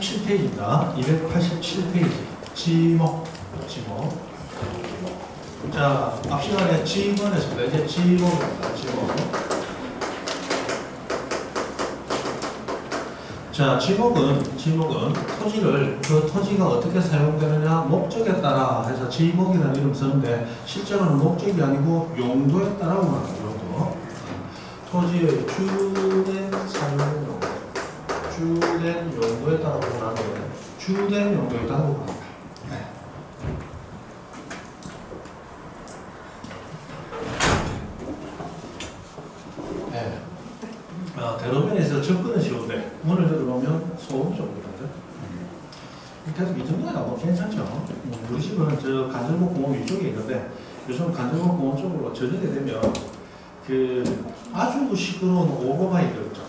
287페이지입니다. 287페이지. 지목. 자, 앞 시간에 지목을 했습니다. 이제 지목입니다. 지목. 자, 지목은 토지를 그 토지가 어떻게 사용되느냐 목적에 따라 해서 지목이라는 이름 쓰는데 실제로는 목적이 아니고 용도에 따라고 말합니다. 용도. 토지의 주된 사용 용도. 주된 용도에 따라고 말하는데 주된 용도에 따라고 말합니다. 네. 네. 대로변에서 접근은 쉬운데 문을 열어보면 소음이 좀 그런데 그래도 이 정도가 뭐 괜찮죠. 우리 집은 저 간접목 공원 위쪽에 있는데 요즘 간접목 공원 쪽으로 저녁에 되면 그 아주 시끄러운 오토바이들 있죠.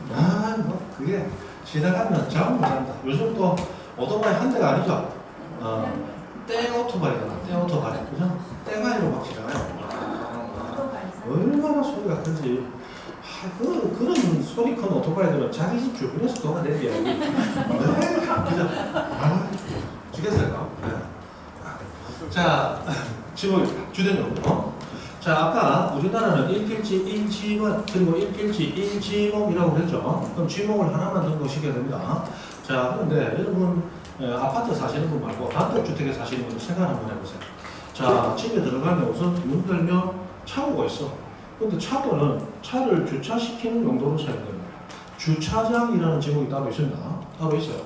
뭐 그게 지나가면 잠을 못 잔다. 요즘 또 오토바이 한 대가 아니죠. 떼 오토바이잖아. 떼 오토바이. 그죠? 떼가이로 막 지나가요. 얼마나 소리가 큰지. 그런 소리 큰 오토바이들은 자기 집 주변에서 돌아다녀야지. 그죠? 죽겠어요. 네. 자, 지목입니다. 주된 용도. 자, 아까 우리나라는 1필지 1지원 그리고 1필지 1지목이라고 그랬죠. 그럼 지목을 하나만 등록시켜야 됩니다. 자, 그런데 여러분 아파트 사시는 분 말고 단독주택에 사시는 분들 생각 한번 해보세요. 자, 집에 들어가면 우선 문 열면 차고가 있어. 근데 차고는 차를 주차시키는 용도로 사용됩니다. 주차장이라는 제목이 따로 있습니다. 따로 있어요.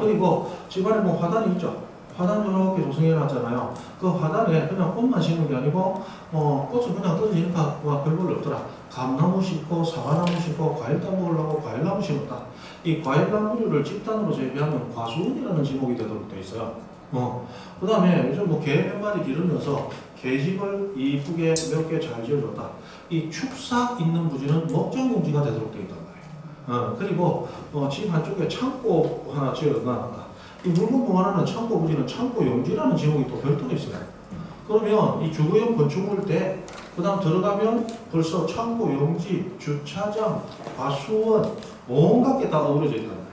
그리고 집안에 뭐 화단이 있죠. 화단 이렇게 조성해 놨잖아요. 그 화단에 그냥 꽃만 심는 게 아니고 꽃을 그냥 떨어지니까 별볼로 없더라. 감나무 심고 사과나무 심고 과일 따먹으려고 과일나무 심었다. 이 과일나무를 집단으로 재배하면 과수원이라는 제목이 되도록 되어 있어요. 그 다음에 요즘 뭐 개 몇 마리 기르면서 개집을 이쁘게 몇 개 잘 지어줬다. 이 축사 있는 부지는 목장용지가 되도록 되어 있단 말이에요. 그리고 집 한쪽에 창고 하나 지어놨다. 이 물건 보관하는 창고 부지는 창고 용지라는 제목이 또 별도로 있어요. 그러면 이 주거용 건축물 때 그 다음 들어가면 벌써 창고 용지, 주차장, 과수원 온갖 게 다 어우러져 있단 말이에요.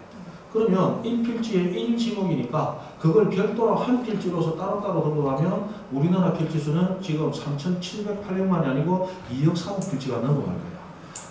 그러면 1필지에 1지목이니까 그걸 별도로 한 필지로서 따로따로 등록하면 우리나라 필지수는 지금 3,708명만이 아니고 2억 3억 필지가 넘어갈 거예요.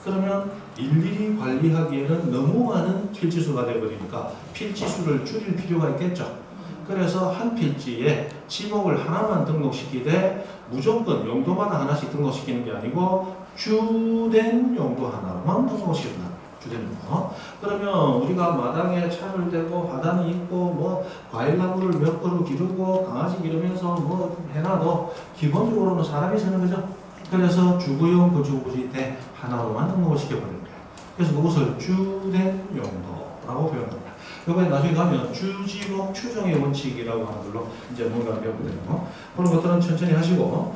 그러면 일일이 관리하기에는 너무 많은 필지수가 되어버리니까 필지수를 줄일 필요가 있겠죠. 그래서 한 필지에 지목을 하나만 등록시키되 무조건 용도마다 하나씩 등록시키는 게 아니고 주된 용도 하나만 등록시킨다. 주된 용도. 그러면 우리가 마당에 차를 대고 화단이 있고 뭐 과일나무를 몇 그루 기르고 강아지 기르면서 뭐 해놔도 기본적으로는 사람이 사는 거죠. 그래서 주거용 건축부지 대 하나로만 등록을 시켜버리는 거예요. 그래서 그것을 주된 용도라고 표현합니다. 이번에 나중에 가면 주지목 추정의 원칙이라고 하는 걸로 이제 뭔가 배우게 되고 그런 것들은 천천히 하시고.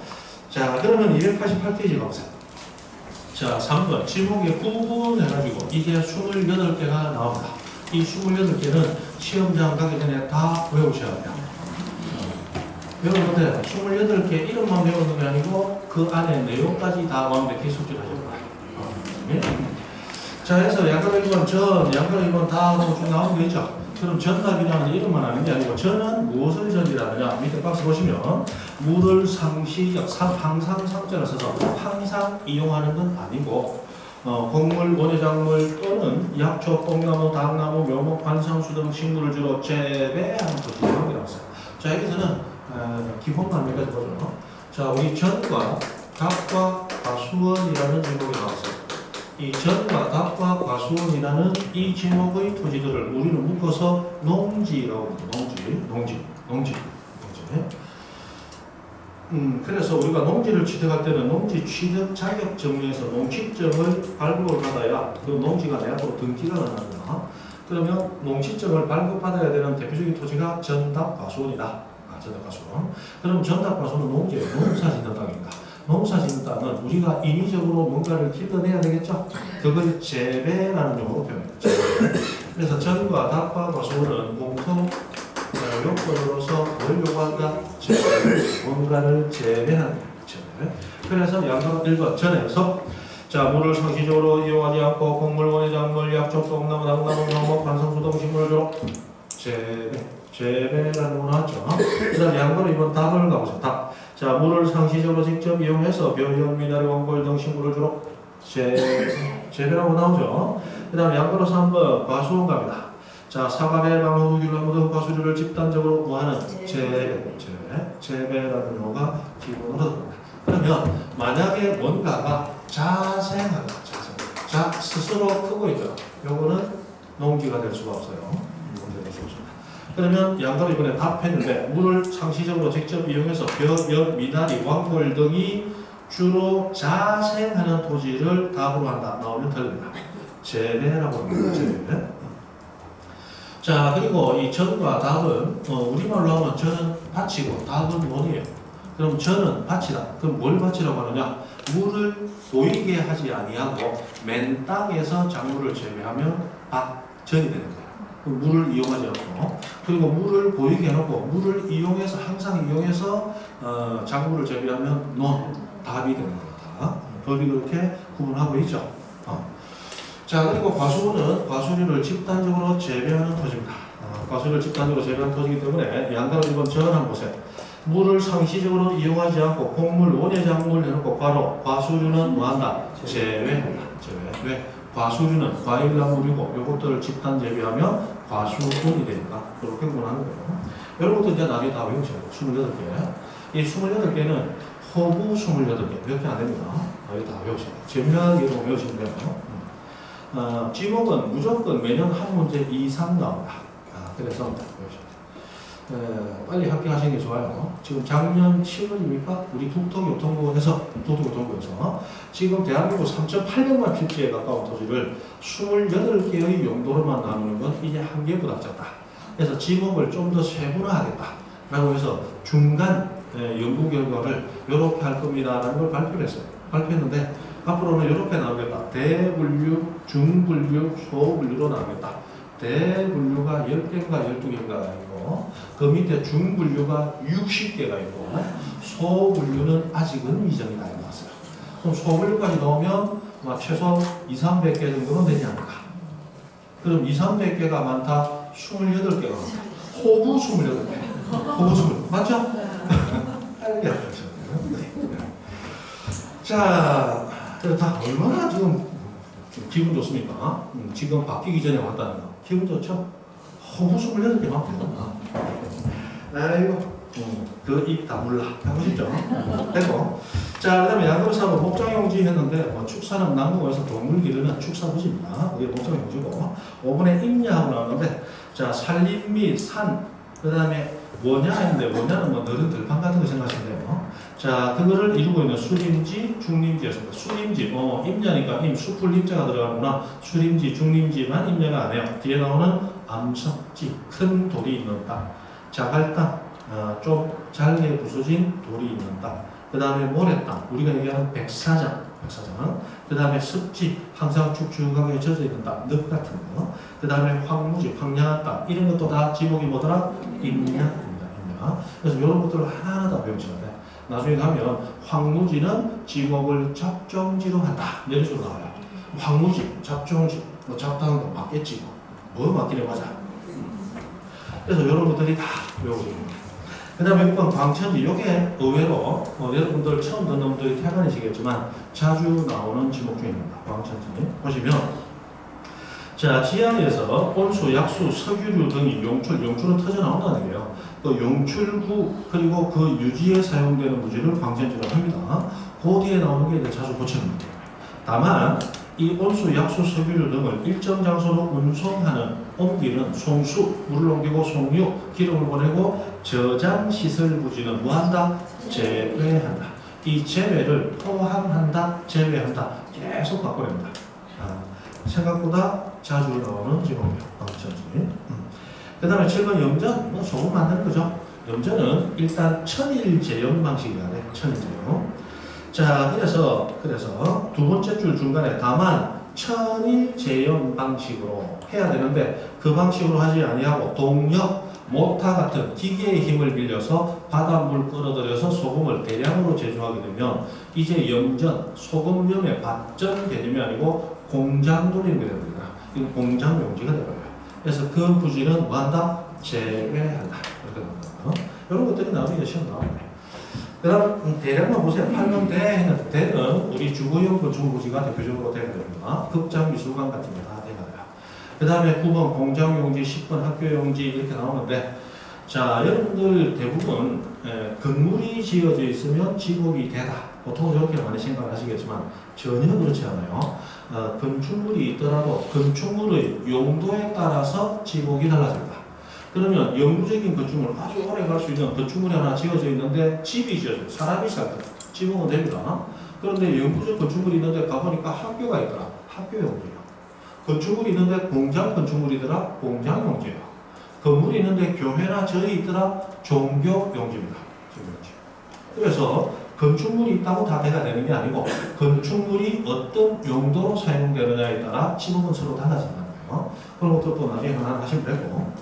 자, 그러면 288페이지 가보세요. 자, 3번 지목에 구분해가지고 이제 28개가 나옵니다. 이 28개는 시험장 가기 전에 다 외우셔야 돼요. 여러분들 28개 이름만 배우는 게 아니고 그 안에 내용까지 다 완벽히 숙지하셔야 돼요. 자, 해서 양가로 1번 전, 양가로 2번 다 쭉 나오는 거 있죠. 그럼 전답이라는 이름만 아는 게 아니고 전은 무엇을 전이라느냐. 밑에 박스 보시면 무를 상시적 항상 상자를 써서 항상 이용하는 건 아니고 곡물, 원예작물 또는 약초, 뽕나무, 당나무, 묘목, 관상수 등 식물을 주로 재배하는 것이라고 나왔어요. 자, 여기서는 기본만 몇 가지 보죠. 자, 우리 전과 답과 과수원이라는 제목이 나왔어요. 이 전과 답과 과수원이라는 이 제목의 토지들을 우리는 묶어서 농지라고 합니다. 농지. 그래서 우리가 농지를 취득할 때는 농지 취득 자격 정리에서 농취증을 발급을 받아야 그 농지가 내 앞으로 등기가 가능합니다. 그러면 농취증을 발급받아야 되는 대표적인 토지가 전답과수원이다. 전답과수원. 그럼 전답과수원은 농지예요. 농사짓는 땅입니다. 농사짓는 땅은 우리가 인위적으로 뭔가를 길러내야 되겠죠? 그걸 재배라는 용어로 표현합니다. 재배. 그래서 전과 답과 과수원은 공통 요건으로서 뭘 요구한다? 재배. 뭔가를 재배하는 거죠. 그래서 양가 1번 전에서 자, 물을 상시적으로 이용하지 않고 곡물, 원예, 작물, 약초, 똥나무, 당나무, 명목, 관성수, 동식물을 주로 재배라는 거 나왔죠. 그 다음에 양보로 이번 답을 가보죠. 답. 자, 물을 상시적으로 직접 이용해서 벼연, 미나리, 원골 등 식물을 주로 재배라고 나오죠. 그 다음에 양보로 3번 과수원 갑니다. 자, 사과배, 방어, 귤나무 등 과수류를 집단적으로 뭐하는 재배라는 거가 기본으로 들어갑니다. 그러면 만약에 뭔가가 자생하다, 스스로 크고 있다. 요거는 농기가 될 수가 없어요. 그러면 양가로 이번에 답했는데 물을 상시적으로 직접 이용해서 벼, 연, 미나리, 왕골 등이 주로 자생하는 토지를 답으로 한다. 나오면 틀립니다. 재배라고 합니다. 재배. 자, 그리고 이 전과 답은 우리말로 하면 전은 밭이고 답은 논이에요. 그럼 전은 밭이다. 그럼 뭘 밭이라고 하느냐? 물을 보이게 하지 아니하고 맨 땅에서 작물을 재배하면 밭전이 되는 거예요. 물을 이용하지 않고, 그리고 물을 보이게 해놓고 물을 이용해서 항상 이용해서 작물을 재배하면 논, 답이 되는 거다. 법이 그렇게 구분하고 있죠. 자, 그리고 과수원은 과수류를 집단적으로 재배하는 토지입니다. 과수류를 집단적으로 재배하는 토지이기 때문에 양가로 1번 전 한번 보세요. 물을 상시적으로 이용하지 않고 곡물, 원예, 작물 해놓고 과로 과수류는 뭐한다? 재배한다. 재배. 왜? 과수류는 과일나물이고 이것들을 집단 재배하면 과수원이 되니까 그렇게 구분하는 거예요. 여러분들 이제 나중에 다 외우셔야 돼요. 28개. 이 28개는 허구 28개. 몇 개 안 됩니다. 이거 다 외우셔야 돼요. 재미나게 외우시면 돼요. 지목은 무조건 매년 한 문제 이상 나옵니다. 그래서 빨리 합격하시는 게 좋아요. 지금 작년 7월입니까? 우리 국토교통부에서 지금 대한민국 3,800만 필지에 가까운 토지를 28개의 용도로만 나누는 건 이제 한계보다 작다. 그래서 지목을 좀 더 세분화하겠다라고 해서 중간 연구 결과를 이렇게 할 겁니다라는 걸 발표를 했어요. 발표했는데 앞으로는 이렇게 나오겠다. 대분류, 중분류, 소분류로 나오겠다. 대분류가 10개인가 12개인가 있고, 그 밑에 중분류가 60개가 있고, 소분류는 아직은 미정이다 나왔어요. 그럼 소분류까지 넣으면 최소 200~300개 정도는 되지 않을까. 그럼 200~300개가 많다. 28개가 많다. 호부 28개. 호부 28개. 맞죠? 자, 다 얼마나 지금 기분 좋습니까? 지금 바뀌기 전에 왔다는 거. 기분 좋죠? 허구 28개 막 아이고, 그 입 다물라. 하고 싶죠? 됐고. 자, 그 다음에 양도사업은 목장용지 했는데, 축사는 남궁에서 동물 기르는 축사부지입니다. 이게 목장용지고. 5번에 임야하고 나왔는데, 자, 산림 및 산, 그 다음에 원야 했는데, 원야는 너른 들판 같은 거 생각하시면 돼요. 자, 그거를 이루고 있는 수림지, 중림지였습니다. 수림지, 임야니까 숲을 임자가 들어가구나. 수림지, 중림지만 임야가 안 해요. 뒤에 나오는 암석지, 큰 돌이 있는 땅. 자갈 땅, 좀 잘게 부서진 돌이 있는 땅. 그 다음에 모래땅, 우리가 얘기하는 백사장. 그 다음에 습지, 항상 축축하게 젖어 있는 땅, 늪 같은 거. 그 다음에 황무지, 황량한 땅. 이런 것도 다 지목이 뭐더라? 임야입니다. 임야. 그래서 이런 것들을 하나하나 다 배우셔야 돼. 나중에 가면 황무지는 지목을 잡종지로 한다. 이런 식으로 나와요. 황무지, 잡종지, 잡다한 거 맞겠지. 뭐 맞기를 맞아. 그래서 이런 것들이 다 외워집니다. 그 다음에 6번 광천지. 이게 의외로 여러분들 처음 듣는 분들이 태반이시겠지만 자주 나오는 지목 중입니다. 광천지. 보시면 자, 지하에서 온수, 약수, 석유류 등이 용출은 터져 나온다는 얘기예요. 그 용출구 그리고 그 유지에 사용되는 무지를 광천지라고 합니다. 그 뒤에 나오는 게 이제 자주 고치는 문제예요. 다만 이 온수, 약수, 석유류 등을 일정 장소로 운송하는 옮기는 송수, 물을 옮기고 송유, 기름을 보내고 저장 시설 부지는 뭐한다? 제외한다. 이 제외를 포함한다, 제외한다. 계속 바꿔냅니다. 생각보다 자주 나오는 지목이에요. 광천지. 그 다음에 7번 염전, 소금 만드는 거죠. 염전은 일단 천일 제염 방식이라 돼. 천일 제염. 자, 그래서 두 번째 줄 중간에 다만 천일 제염 방식으로 해야 되는데 그 방식으로 하지 아니하고 동력, 모타 같은 기계의 힘을 빌려서 바닷물 끌어들여서 소금을 대량으로 제조하게 되면 이제 염전, 소금염의 발전 개념이 아니고 공장 돌리게 됩니다. 이건 공장 용지가 되고요. 그래서 그 부지는 뭐한다? 제외한다. 이렇게 됩니다. 이런 것들이 나중에 시험 나옵니다. 그 다음 대량만 보세요. 8번 대 했는데 대는 우리 주거용 건축부지가 대표적으로 되게 됩니다. 극장, 미술관 같은 게 다 되게 돼요. 그 다음에 9번 공장용지, 10번 학교용지 이렇게 나오는데 자 여러분들 대부분 건물이 지어져 있으면 지목이 되다. 보통 이렇게 많이 생각하시겠지만 전혀 그렇지 않아요. 건축물이 있더라도 건축물의 용도에 따라서 지목이 달라집니다. 그러면 영구적인 건축물, 아주 오래 갈 수 있는 건축물이 하나 지어져 있는데 집이 지어져요. 사람이 살때 지목은 됩니다. 그런데 영구적 건축물이 있는데 가보니까 학교가 있더라. 학교 용지예요. 건축물이 있는데 공장 건축물이더라. 공장 용지예요. 건물이 있는데 교회나 절이 있더라. 종교 용지입니다. 그래서 건축물이 있다고 다 대가 되는 게 아니고 건축물이 어떤 용도로 사용되느냐에 따라 지목은 서로 달라진다는 거예요. 그런 것도 또 나중에 하나 하시면 되고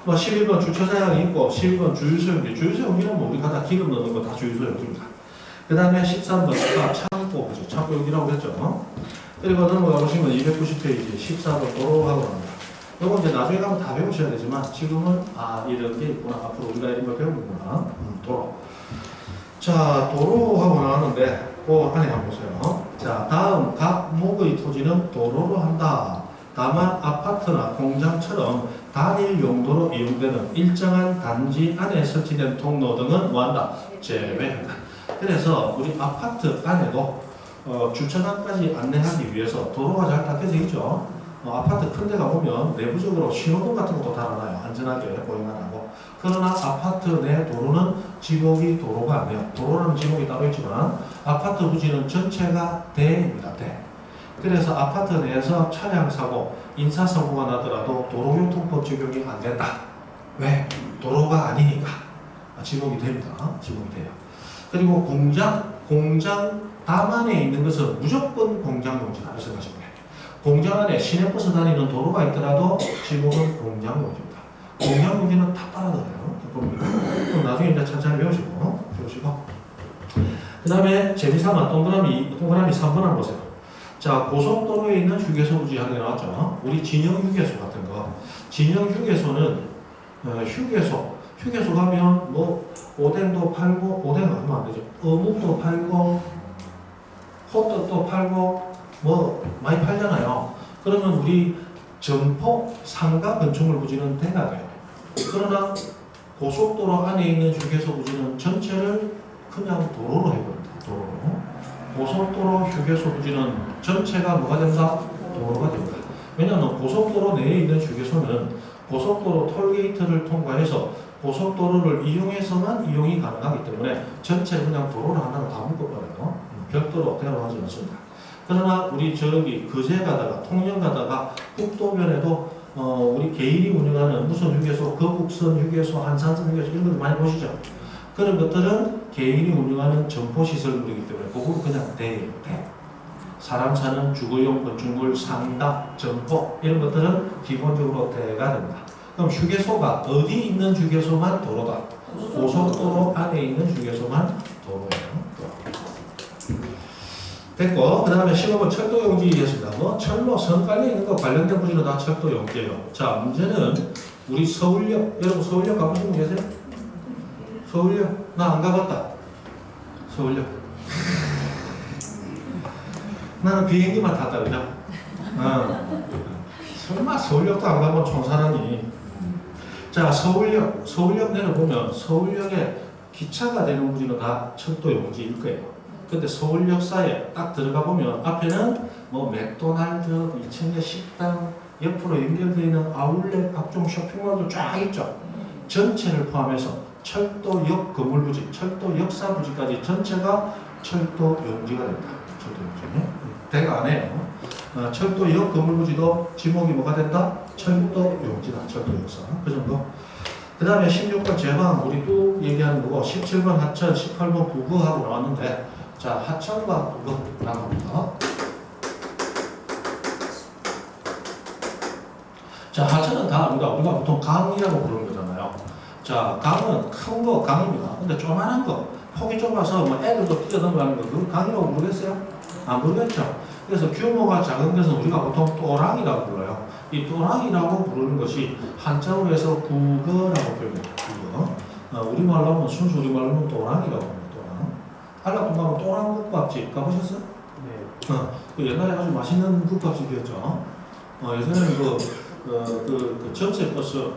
11번 주차장이 있고 11번 주유소용지. 주유소용지는 뭐 우리가 다 기름 넣는 거 다 주유소용지입니다. 그 다음에 13번 창고, 그죠? 창고용지라고 그랬죠. 그리고 넘어가 보시면 290페이지 14번 도로하고 합니다. 이거 이제 나중에 가면 다 배우셔야 되지만 지금은 이런 게 있구나. 앞으로 우리가 이런 걸 배우는구나. 도로. 자, 도로하고 나왔는데 그 안에 한번 보세요. 자, 다음 각 목의 토지는 도로로 한다. 다만 아파트나 공장처럼 단일 용도로 이용되는 일정한 단지 안에 설치된 통로 등은 뭐한다? 제외한다. 그래서 우리 아파트 안에도 주차장까지 안내하기 위해서 도로가 잘 닦여져 있죠. 아파트 큰 데 가보면 내부적으로 신호등 같은 것도 달아놔요. 안전하게 보행하라고. 그러나 아파트 내 도로는 지목이 도로가 아니에요. 도로는 지목이 따로 있지만 아파트 부지는 전체가 대입니다. 대. 그래서 아파트 내에서 차량 사고, 인사 사고가 나더라도 도로교통법 적용이 안 된다. 왜? 도로가 아니니까. 지목이 됩니다. 지목이 돼요. 그리고 공장 담 안에 있는 것은 무조건 공장용지다. 이렇게 생각하시면 돼요. 공장 안에 시내버스 다니는 도로가 있더라도 지목은 공장용지입니다. 공장용지는 다 빨아들여요. 그럼 나중에 이제 천천히 배우시고. 그 다음에 재미삼아 동그라미 3번 한번 보세요. 자, 고속도로에 있는 휴게소 부지 하게 나왔죠. 우리 진영 휴게소 같은 거. 진영 휴게소는 휴게소 가면 뭐 오뎅도 팔고, 오뎅 하면 안 되죠. 어묵도 팔고, 호떡도 팔고, 뭐 많이 팔잖아요. 그러면 우리 점포 상가 건축물 부지는 대가 돼요. 그러나 고속도로 안에 있는 휴게소 부지는 전체를 그냥 도로로 해버립니다. 도로로. 고속도로 휴게소 부지는 전체가 뭐가 된다? 도로가 됩니다. 왜냐하면 고속도로 내에 있는 휴게소는 고속도로 톨게이트를 통과해서 고속도로를 이용해서만 이용이 가능하기 때문에 전체를 그냥 도로를 하나로 다 묶어버려요. 별도로 대로하지 않습니다. 그러나 우리 저기 거제 가다가 통영 가다가 국도변에도 우리 개인이 운영하는 무슨 휴게소, 거북선 휴게소, 한산선 휴게소 이런 걸 많이 보시죠. 그런 것들은 개인이 운영하는 점포시설물이기 때문에 그거는 그냥 대예요. 대. 사람 사는 주거용 건축물, 상가, 점포 이런 것들은 기본적으로 대가 됩니다. 그럼 휴게소가 어디 있는 휴게소만 도로다. 고속도로 안에 있는 휴게소만 도로예요. 됐고, 그 다음에 15번 철도용지였습니다. 뭐 철로 선 깔려 있는 거 관련된 부지는 다 철도용지예요. 자, 문제는 우리 서울역, 여러분 서울역 가보신 분 계세요? 서울역? 나 안 가봤다. 서울역. 나는 비행기만 탔다, 그죠? 설마 서울역도 안 가면 총사라니. 자, 서울역 내려보면 서울역에 기차가 되는 부지는 다 철도용지일 거예요. 근데 서울역사에 딱 들어가 보면 앞에는 뭐 맥도날드, 2층에 식당, 옆으로 연결되어 있는 아울렛, 각종 쇼핑몰도 쫙 있죠. 전체를 포함해서 철도역 건물부지, 철도 역사 부지까지 전체가 철도용지가 됩니다. 철도용지. 대가 안 해요. 철도역 건물부지도 지목이 뭐가 된다? 철도용지다. 철도역사. 그 정도. 그 다음에 16번 제방 우리 또 얘기하는 거고 17번 하천, 18번 부거하고 나왔는데 자, 하천과 부거 나갑니다. 자, 하천은 다 우리가 보통 강이라고 부르는 거잖아요. 자, 강은 큰 거 강입니다. 근데 조그만한 거, 폭이 좁아서 뭐 애들도 뛰어넘어가는 거, 그건 강이라고 부르겠어요? 안 부르겠죠? 그래서 규모가 작은 것은 우리가 보통 또랑이라고 불러요. 이 또랑이라고 부르는 것이 한자로 해서 국어라고 표현해요. 국어. 우리말로 하면 순수 우리말로 하면 또랑이라고 합니다. 또랑. 한라동 가면 또랑국밥집 가보셨어요? 네. 그 옛날에 아주 맛있는 국밥집이었죠. 예전에는 그 전세 버스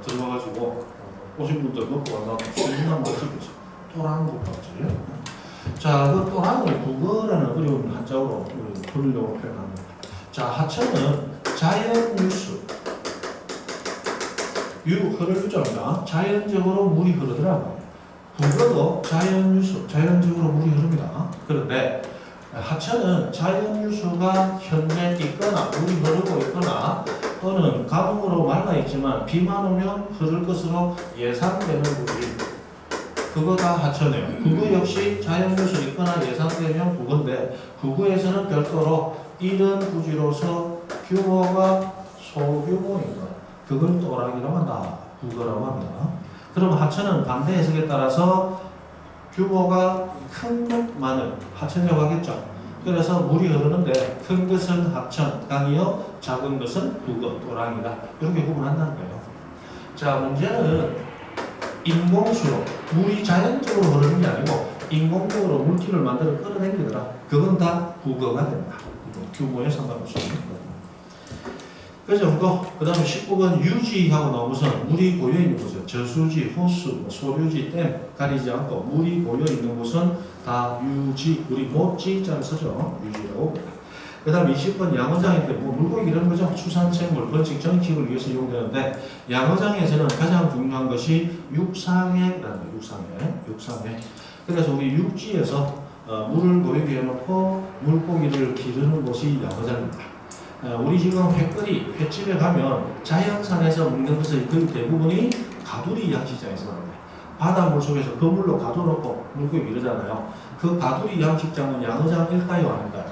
들어와가지고 오신 분들 먹고 가서 수인한 맛집이죠. 또랑국밥집. 자, 그 또랑을 국어라는 어려운 한자어로 부르려고 표현합니다. 자, 하천은 자연유수. 흐를 유자입니다. 자연적으로 물이 흐르더라고요. 국어도 자연유수, 자연적으로 물이 흐릅니다. 그런데 하천은 자연유수가 현재 있거나 물이 흐르고 있거나 또는 가뭄으로 말라있지만 비만 오면 흐를 것으로 예상되는 물이 그거 다 하천이에요. 국어 역시 자연유수 있거나 예상되면 국어인데 국어에서는 별도로 이런 구지로서 규모가 소규모인 것 그걸 또랑이라고 한다. 국어라고 합니다. 그러면 하천은 반대 해석에 따라서 규모가 큰 것만을 하천이라고 하겠죠. 그래서 물이 흐르는데 큰 것은 하천, 강이요 작은 것은 국어, 또랑이다. 이렇게 구분한다는 거예요. 자, 문제는 인공수로 물이 자연적으로 흐르는 게 아니고 인공적으로 물질을 만들어 끌어당기더라. 그건 다 국어가 된다. 규모에 상관없이. 그 정도. 그 다음에 19번 유지하고 나오면서 물이 고여있는 곳은 저수지, 호수, 소류지, 댐 가리지 않고 물이 고여있는 곳은 다 유지, 우리 못지자를 쓰죠. 유지라고. 그 다음에 20번 양어장인데 뭐 물고기 이런 거죠. 수산채물, 번식, 정식을 위해서 이용되는데 양어장에서는 가장 중요한 것이 육상회라는 거예요. 육상회. 그래서 우리 육지에서 물을 고이게 해놓고 물고기를 기르는 곳이 양어장입니다. 우리 지금 회거리, 횟집에 가면 자연산에서 먹는 것의 거의 대부분이 가두리 양식장에서 나옵니다. 바닷물 속에서 그물로 가둬놓고 물고기 이러잖아요. 그 가두리 양식장은 양어장일까요? 아닐까요?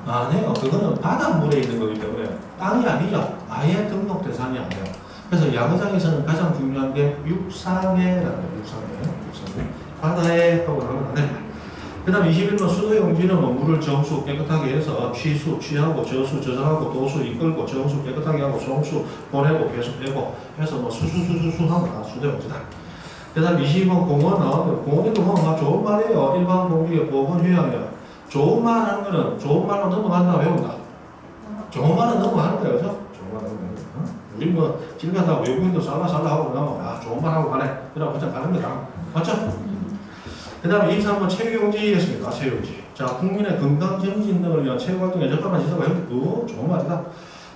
아니에요. 그거는 바닷물에 있는 거기 때문에 땅이 아니죠. 아예 등록 대상이 아니에요. 그래서 양어장에서는 가장 중요한 게 육상회라는 거예요. 육상회. 바다에 하고 나면 안 됩니다. 그 다음 21번 수도용지는 물을 정수 깨끗하게 해서 취수, 취하고 저수, 저장하고 도수 이끌고 정수 깨끗하게 하고 송수 보내고 배수 빼고 해서 수수수수수 하고 다 수도용지다. 그 다음 22번 공원은 공원에도 뭐 좋은 말이에요. 일반 공기의 보건 휴양이에요. 좋은 말 하는 거는 좋은 말로 넘어간다 외운다. 좋은 말은 넘어가는 거예요. 그죠? 좋은 말 넘어가는 거예요. 우리 뭐 길 가다가 외국인도 살라살라 하고 나면 좋은 말 하고 가네. 이러고 그냥 가는 거다. 맞죠? 그 다음에 23번 체육용지였습니다. 체육용지. 자, 국민의 건강 정진 등을 위한 체육활동에 적합한 시설과 형태도 좋은 말이다.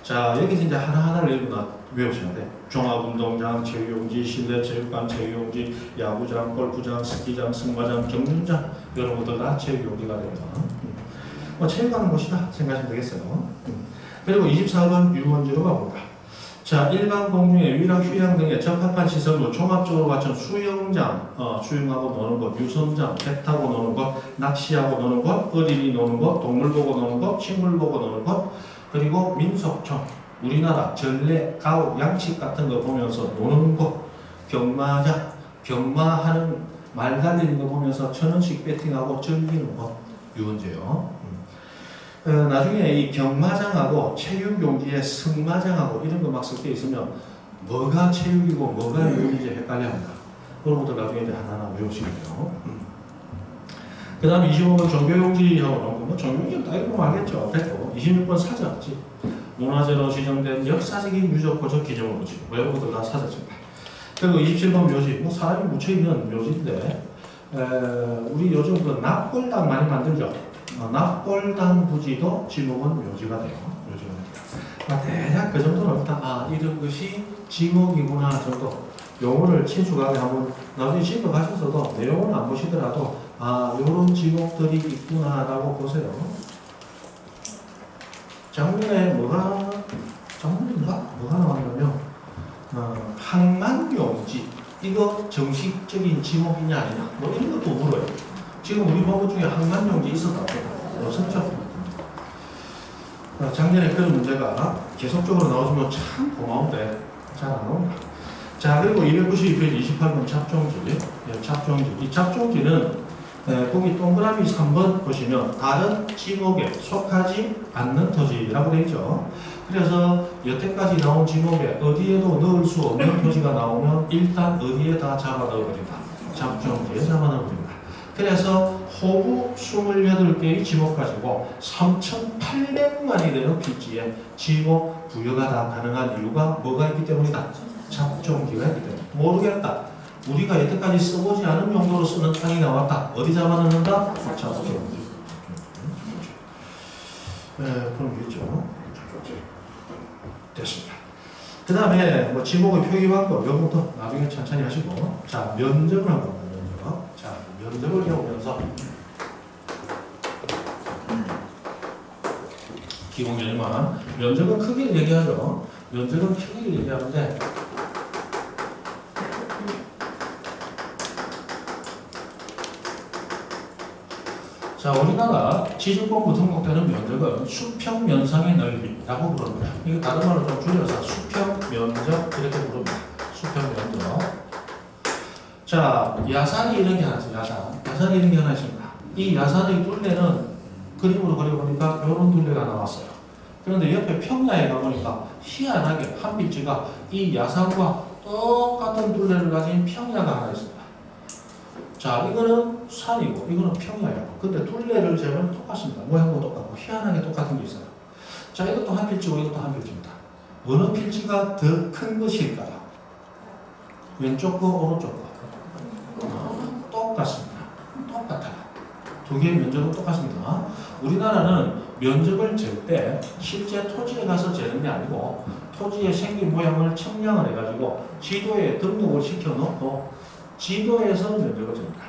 자, 여기서 이제 하나하나를 외우셔야 돼. 종합운동장, 체육용지, 실내체육관, 체육용지, 야구장, 골프장, 스키장, 승마장, 경륜장 이런 것들 다 체육용지가 됩니다. 체육하는 곳이다 생각하시면 되겠어요. 그리고 24번 유원지로 가봅니다. 자, 일반 공중의 위락, 휴양 등에 적합한 시설로 종합적으로 갖춘 수영장, 수영하고 노는 곳, 유선장, 배 타고 노는 곳, 낚시하고 노는 곳, 어린이 노는 곳, 동물 보고 노는 곳, 식물 보고 노는 곳, 그리고 민속촌, 우리나라 전래, 가옥, 양식 같은 거 보면서 노는 곳, 경마장, 경마하는 말 달리는 거 보면서 1,000원씩 배팅하고 즐기는 곳, 유원지요. 나중에 이 경마장하고 체육용지에 승마장하고 이런 거 막 섞여 있으면 뭐가 체육이고 뭐가 유용인지 헷갈려합니다. 그런 것들 나중에 이제 하나하나 외우시면 돼요. 그 다음에 25번 종교용지하고 나오고 뭐 종교용지는 다 읽으면 알겠죠. 됐고 26번 사저지 문화재로 지정된 역사적인 유적고적 기념물이지 뭐 이런 것들 다 사저입니다. 그리고 27번 묘지 뭐 사람이 묻혀있는 묘지인데 우리 요즘 그 납골당 많이 만들죠. 납골당 부지도 지목은 묘지가 돼요. 묘지가 됩니다. 대략 그 정도는 일단 이런 것이 지목이구나 정도 용어를 친숙하게 한번 나중에 집에 가셔서도 내용은 안 보시더라도 이런 지목들이 있구나라고 보세요. 작년에 뭐가 나왔냐면 항만용지 이거 정식적인 지목이냐 아니냐 뭐 이런 것도 물어요. 지금 우리 법원 중에 항만용지 있었다고 없었죠? 작년에 그런 문제가 계속적으로 나오시면 참 고마운데 잘 안 나옵니다. 자, 그리고 292페이지 28번 착종지. 예, 착종지. 이 착종지는 거기 동그라미 3번 보시면 다른 지목에 속하지 않는 토지라고 되어 있죠. 그래서 여태까지 나온 지목에 어디에도 넣을 수 없는 토지가 나오면 일단 어디에다 잡아 넣어버린다. 착종지에 잡아 넣어버린다. 그래서 호구 28개의 지목 가지고 3,800만이 되는 필지에 지목 부여가 다 가능한 이유가 뭐가 있기 때문이다. 착종지가 있기 때문에. 모르겠다. 우리가 여태까지 써보지 않은 용도로 쓰는 땅이 나왔다. 어디 잡아넣는다? 착종지. 그럼 되겠죠. 됐습니다. 그 다음에 뭐 지목의 표기 방법, 이거부터 나중에 천천히 하시고. 자, 면적을 한번 보면. 자, 면적을 배우면서 기본개념만 면적은 크기를 얘기하죠. 면적은 크기를 얘기하는데 자, 우리나라 지주권부 등록되는 면적은 수평면상의 넓이라고 부릅니다. 이거 다른 말로 좀 줄여서 수평면적 이렇게 부릅니다. 수평면적. 자, 야산이 이런 게 하나 있어요. 야산이 이런 게 하나 있습니다. 이 야산의 둘레는 그림으로 그려보니까 이런 둘레가 나왔어요. 그런데 옆에 평야에 가보니까 희한하게 한 필지가 이 야산과 똑같은 둘레를 가진 평야가 하나 있습니다. 자, 이거는 산이고 이거는 평야예요. 근데 둘레를 재면 똑같습니다. 모양도 똑같고 희한하게 똑같은 게 있어요. 자, 이것도 한 필지고 이것도 한 필지입니다. 어느 필지가 더 큰 것일까요? 왼쪽 거, 오른쪽 거. 똑같습니다. 똑같아요. 두 개의 면적은 똑같습니다. 우리나라는 면적을 잴 때 실제 토지에 가서 재는 게 아니고 토지의 생긴 모양을 측량을 해가지고 지도에 등록을 시켜놓고 지도에서 면적을 잽니다.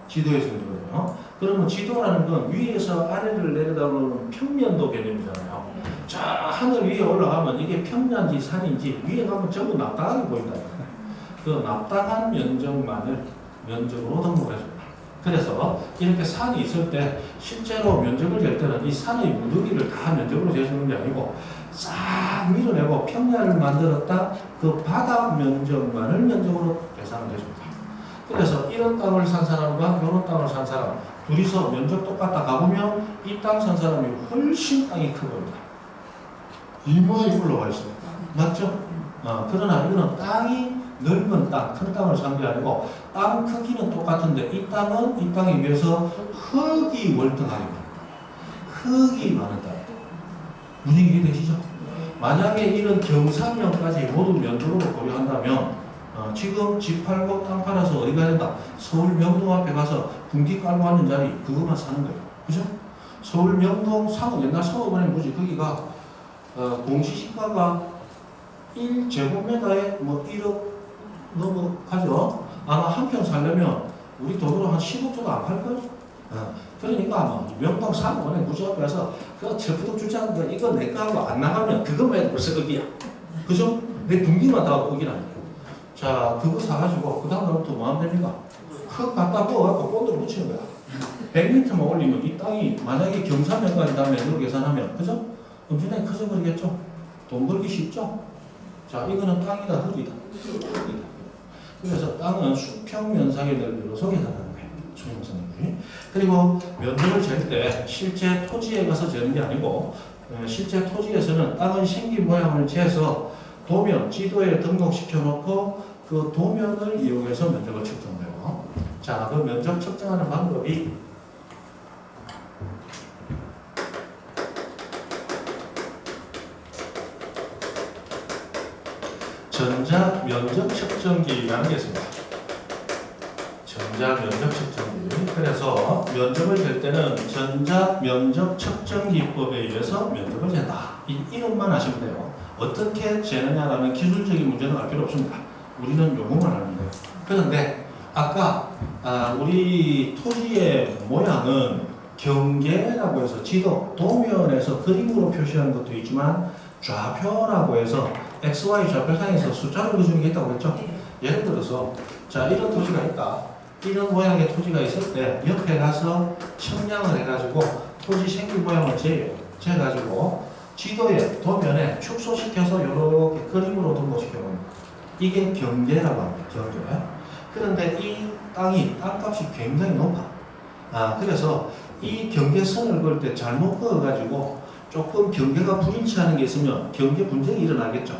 지도에서 면적을요. 그러면 지도라는 건 위에서 아래를 내려다보는 평면도 개념이잖아요. 자, 하늘 위에 올라가면 이게 평야인지 산인지 위에 가면 전부 납작하게 보인다. 그 납작한 면적만을 면적으로 등록해줍니다. 그래서 이렇게 산이 있을 때 실제로 면적을 잴 때는 이 산의 무더기를 다 면적으로 재주는 게 아니고 싹 밀어내고 평야를 만들었다 그 바닥 면적만을 면적으로 계산을 해줍니다. 그래서 이런 땅을 산 사람과 이런 땅을 산 사람 둘이서 면적 똑같다 가보면 이 땅 산 사람이 훨씬 땅이 크 보입니다. 이마에 올라와 있어요. 맞죠? 그러나 이거는 땅이 넓은 땅, 큰 땅을 산 게 아니고 땅 크기는 똑같은데 이 땅은 이 땅에 비해서 흙이 월등하게 많다. 흙이 많은 땅. 무슨 얘기 되시죠? 만약에 이런 경사면까지 모두 면적으로 고려한다면 지금 집 팔고 땅 팔아서 어디 가야 된다? 서울 명동 앞에 가서 분기 깔고 앉는 자리 그것만 사는 거예요. 그죠? 서울 명동 상업, 옛날 상업원에 뭐지? 거기가 공시시가가 1제곱미터에 뭐 1억 넘어가죠? 아마 한 평 살려면 우리 돈으로 한 10억조도 안 팔걸? 그러니까 아마 명동 상업원에 무조건 가서 그 제프도 주지 않는 거 이거 내 거 하고 안 나가면 그것만 해도 벌써 억이야. 그죠? 내 분기만 다 억이라니까. 자, 그거 사가지고 그 다음부터 뭐 하면 됩니까? 흙 갖다 부어갖고 본드로 붙이는 거야. 100m만 올리면 이 땅이 만약에 경사면까지 다 면으로 계산하면 그죠? 엄청나게 커져버리겠죠? 돈 벌기 쉽죠? 자, 이거는 땅이다 흙이다. 흙이다. 그래서 땅은 수평면상의 넓이로서 계산하는 거예요. 수평면상 넓이. 그리고 면적을 잴 때 실제 토지에 가서 재는 게 아니고 실제 토지에서는 땅의 생긴 모양을 재서 도면, 지도에 등록시켜 놓고 그 도면을 이용해서 면적을 측정해요. 자, 그 면적 측정하는 방법이 전자면적 측정기라는 게 있습니다. 전자면적 측정기. 그래서 면적을 잴 때는 전자면적 측정기법에 의해서 면적을 잰다. 이 이름만 아시면 돼요. 어떻게 재느냐라는 기술적인 문제는 알 필요 없습니다. 우리는 용어만 아는 거예요. 그런데 아까 우리 토지의 모양은 경계라고 해서 지도, 도면에서 그림으로 표시하는 것도 있지만 좌표라고 해서 XY 좌표상에서 숫자를 그려주는 게 있다고 했죠. 예를 들어서 자, 이런 토지가 있다. 이런 모양의 토지가 있을 때 옆에 가서 측량을 해가지고 토지 생긴 모양을 재요. 재가지고 지도에 도면에 축소시켜서 이렇게 그림으로 등록시켜봅니다. 이게 경계라고 합니다. 경계. 그런데 이 땅값이 굉장히 높아. 그래서 이 경계선을 그을 때 잘못 그어가지고 조금 경계가 불일치하는 게 있으면 경계 분쟁이 일어나겠죠.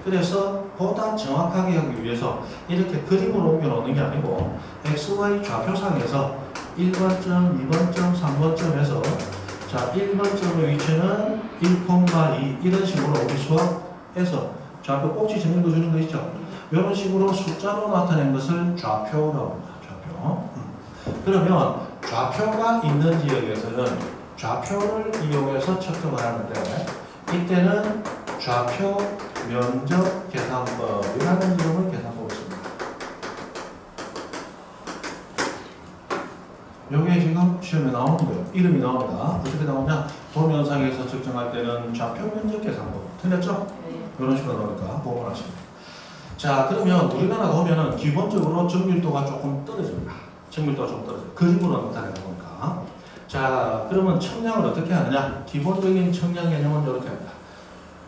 그래서 보다 정확하게 하기 위해서 이렇게 그림으로 옮겨놓는 게 아니고 XY 좌표상에서 1번점, 2번점, 3번점에서 자 1번점의 위치는 1,2 이런 식으로 우리 수학에서 좌표 꼭지 정리도 주는 거 있죠. 이런 식으로 숫자로 나타낸 것을 좌표라고 합니다. 좌표. 그러면 좌표가 있는 지역에서는 좌표를 이용해서 측정을 하는데 이때는 좌표 면적 계산법이라는 이름을 계산법을 씁니다. 여기에 지금 시험에 나오는 거예요. 이름이 나옵니다. 어떻게 나오냐? 도면상에서 측정할 때는 좌표 면적 계산법. 틀렸죠? 이런 식으로 나오니까 보고 하시면. 자, 그러면 우리나라 보면은 기본적으로 정밀도가 조금 떨어집니다. 정밀도가 좀 떨어져요. 그림으로 나타내는 거니까. 자, 그러면 청량을 어떻게 하느냐? 기본적인 청량 개념은 이렇게 합니다.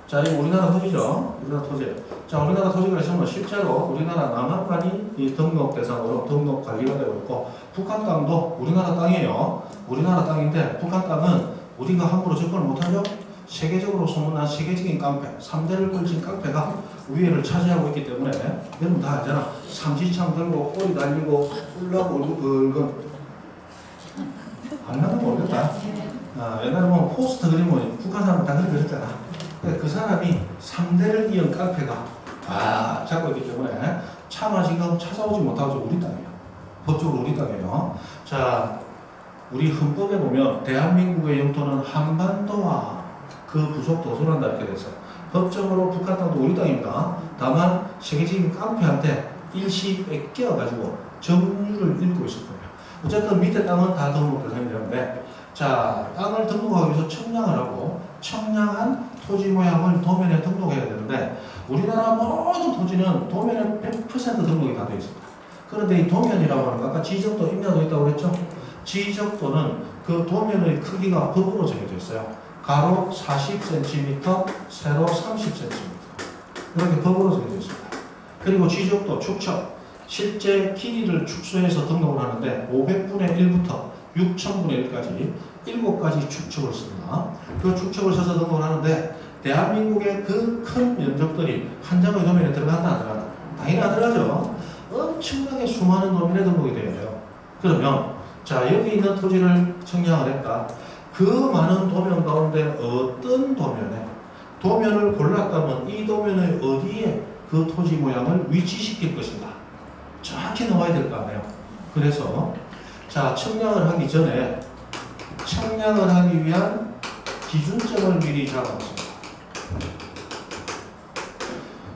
자, 이 우리나라 토지죠. 우리나라 토지. 자, 우리나라 토지가 있으면 실제로 우리나라 남한만이 이 등록 대상으로 등록 관리가 되고 있고, 북한 땅도 우리나라 땅이에요. 우리나라 땅인데, 북한 땅은 우리가 함부로 접근을 못하죠? 세계적으로 소문난 세계적인 깡패, 3대를 걸친 깡패가 우위를 차지하고 있기 때문에, 여러분 다 알잖아. 삼지창 들고, 꼬리 달리고, 뿔나고, 얼굴 긁은. 안 나면 모르겠다. 옛날에 보면 포스터 그리면 북한 사람 다 그렸잖아. 그 사람이 3대를 이은 깡패가 잡고 있기 때문에 차마 지금 찾아오지 못하고 우리 땅이에요. 법적으로 우리 땅이에요. 자, 우리 헌법에 보면 대한민국의 영토는 한반도와 그 부속 도서란다 이렇게 돼서 법적으로 북한 땅도 우리 땅입니다. 다만 세계적인 깡패한테 일시 뺏겨가지고 점유를 잃고 있을 거예요. 어쨌든 밑에 땅은 다 등록대상이 되는데 자, 땅을 등록하기 위해서 청량을 하고 청량한 토지 모양을 도면에 등록해야 되는데 우리나라 모든 토지는 도면에 100% 등록이 다 되어 있습니다. 그런데 이 도면이라고 하는 거 아까 지적도 임야도 있다고 그랬죠? 지적도는 그 도면의 크기가 법으로 정해져 있어요. 가로 40cm, 세로 30cm 이렇게 법으로 정해져 있습니다. 그리고 지적도, 축척 실제 길이를 축소해서 등록을 하는데 500분의 1부터 6000분의 1까지 7가지 축척을 씁니다. 그 축척을 써서 등록을 하는데 대한민국의 그 큰 면적들이 한 장의 도면에 들어간다 안 들어간다? 당연히 안 들어가죠. 엄청나게 수많은 도면에 등록이 되어야 돼요. 그러면 자 여기 있는 토지를 청량을 했다. 그 많은 도면 가운데 어떤 도면을 골랐다면 이 도면의 어디에 그 토지 모양을 위치시킬 것인가 정확히 나와야 될 거 아니에요. 그래서 자 청량을 하기 전에 청량을 하기 위한 기준점을 미리 잡아봤습니다.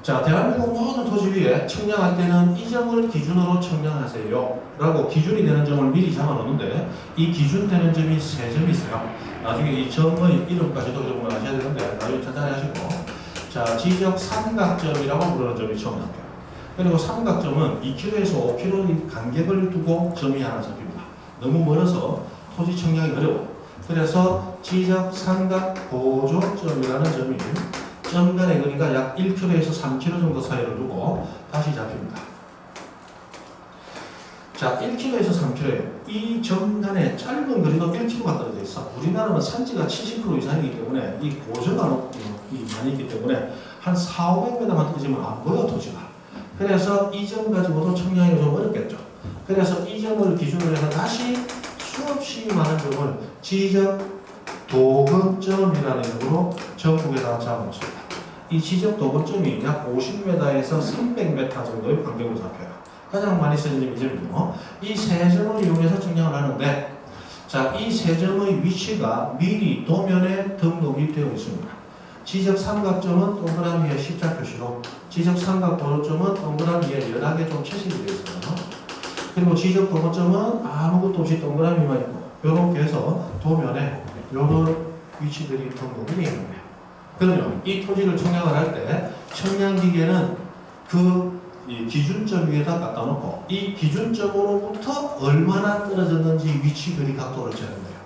자, 대한민국 모든 토지 위에 청량할 때는 이 점을 기준으로 청량하세요 라고 기준이 되는 점을 미리 잡아놓는데 이 기준되는 점이 3점이 있어요. 나중에 이 점의 이름까지도 여러분 아셔야 되는데 나중에 천천히 하시고 자, 지적 삼각점이라고 부르는 점이 처음 나와요. 그리고 삼각점은 2km에서 5km의 간격을 두고 점이 하나 잡힙니다. 너무 멀어서 토지 청량이 어려워. 그래서 지적 삼각 보조점이라는 점이 점 간의 거리가 약 1km에서 3km 정도 사이를 두고 다시 잡힙니다. 자, 1km에서 3km예요. 이 점 간의 짧은 거리도 1km가 떨어져 있어. 우리나라는 산지가 70% 이상이기 때문에 이 고저가 많이 있기 때문에 한 400~500m만 떨어지면 안 보여 토지가. 그래서 이 점 가지고도 청량이 좀 어렵겠죠. 그래서 이 점을 기준으로 해서 다시 수없이 많은 점을 지적 도근점이라는 이름으로 전국에다가 잡아놓습니다. 이 지적 도근점이 약 50m에서 300m 정도의 간격으로 잡혀요. 가장 많이 쓰는 점이 이 점이고 이 세 점을 이용해서 청량을 하는데 자, 이 세 점의 위치가 미리 도면에 등록이 되어 있습니다. 지적 삼각점은 동그라미에 십자 표시로 지적 삼각 도로점은 동그라미에 연하게 좀 채식이 되어 있어요. 그리고 지적 도로점은 아무것도 없이 동그라미만 있고 이렇게 해서 도면에 이런 위치들이 등록이 되어 있는 거예요. 그러면 이 토지를 청량을 할 때 청량기계는 그 이 기준점 위에다 갖다 놓고 이 기준점으로부터 얼마나 떨어졌는지 위치들이 각도를 재는 거예요.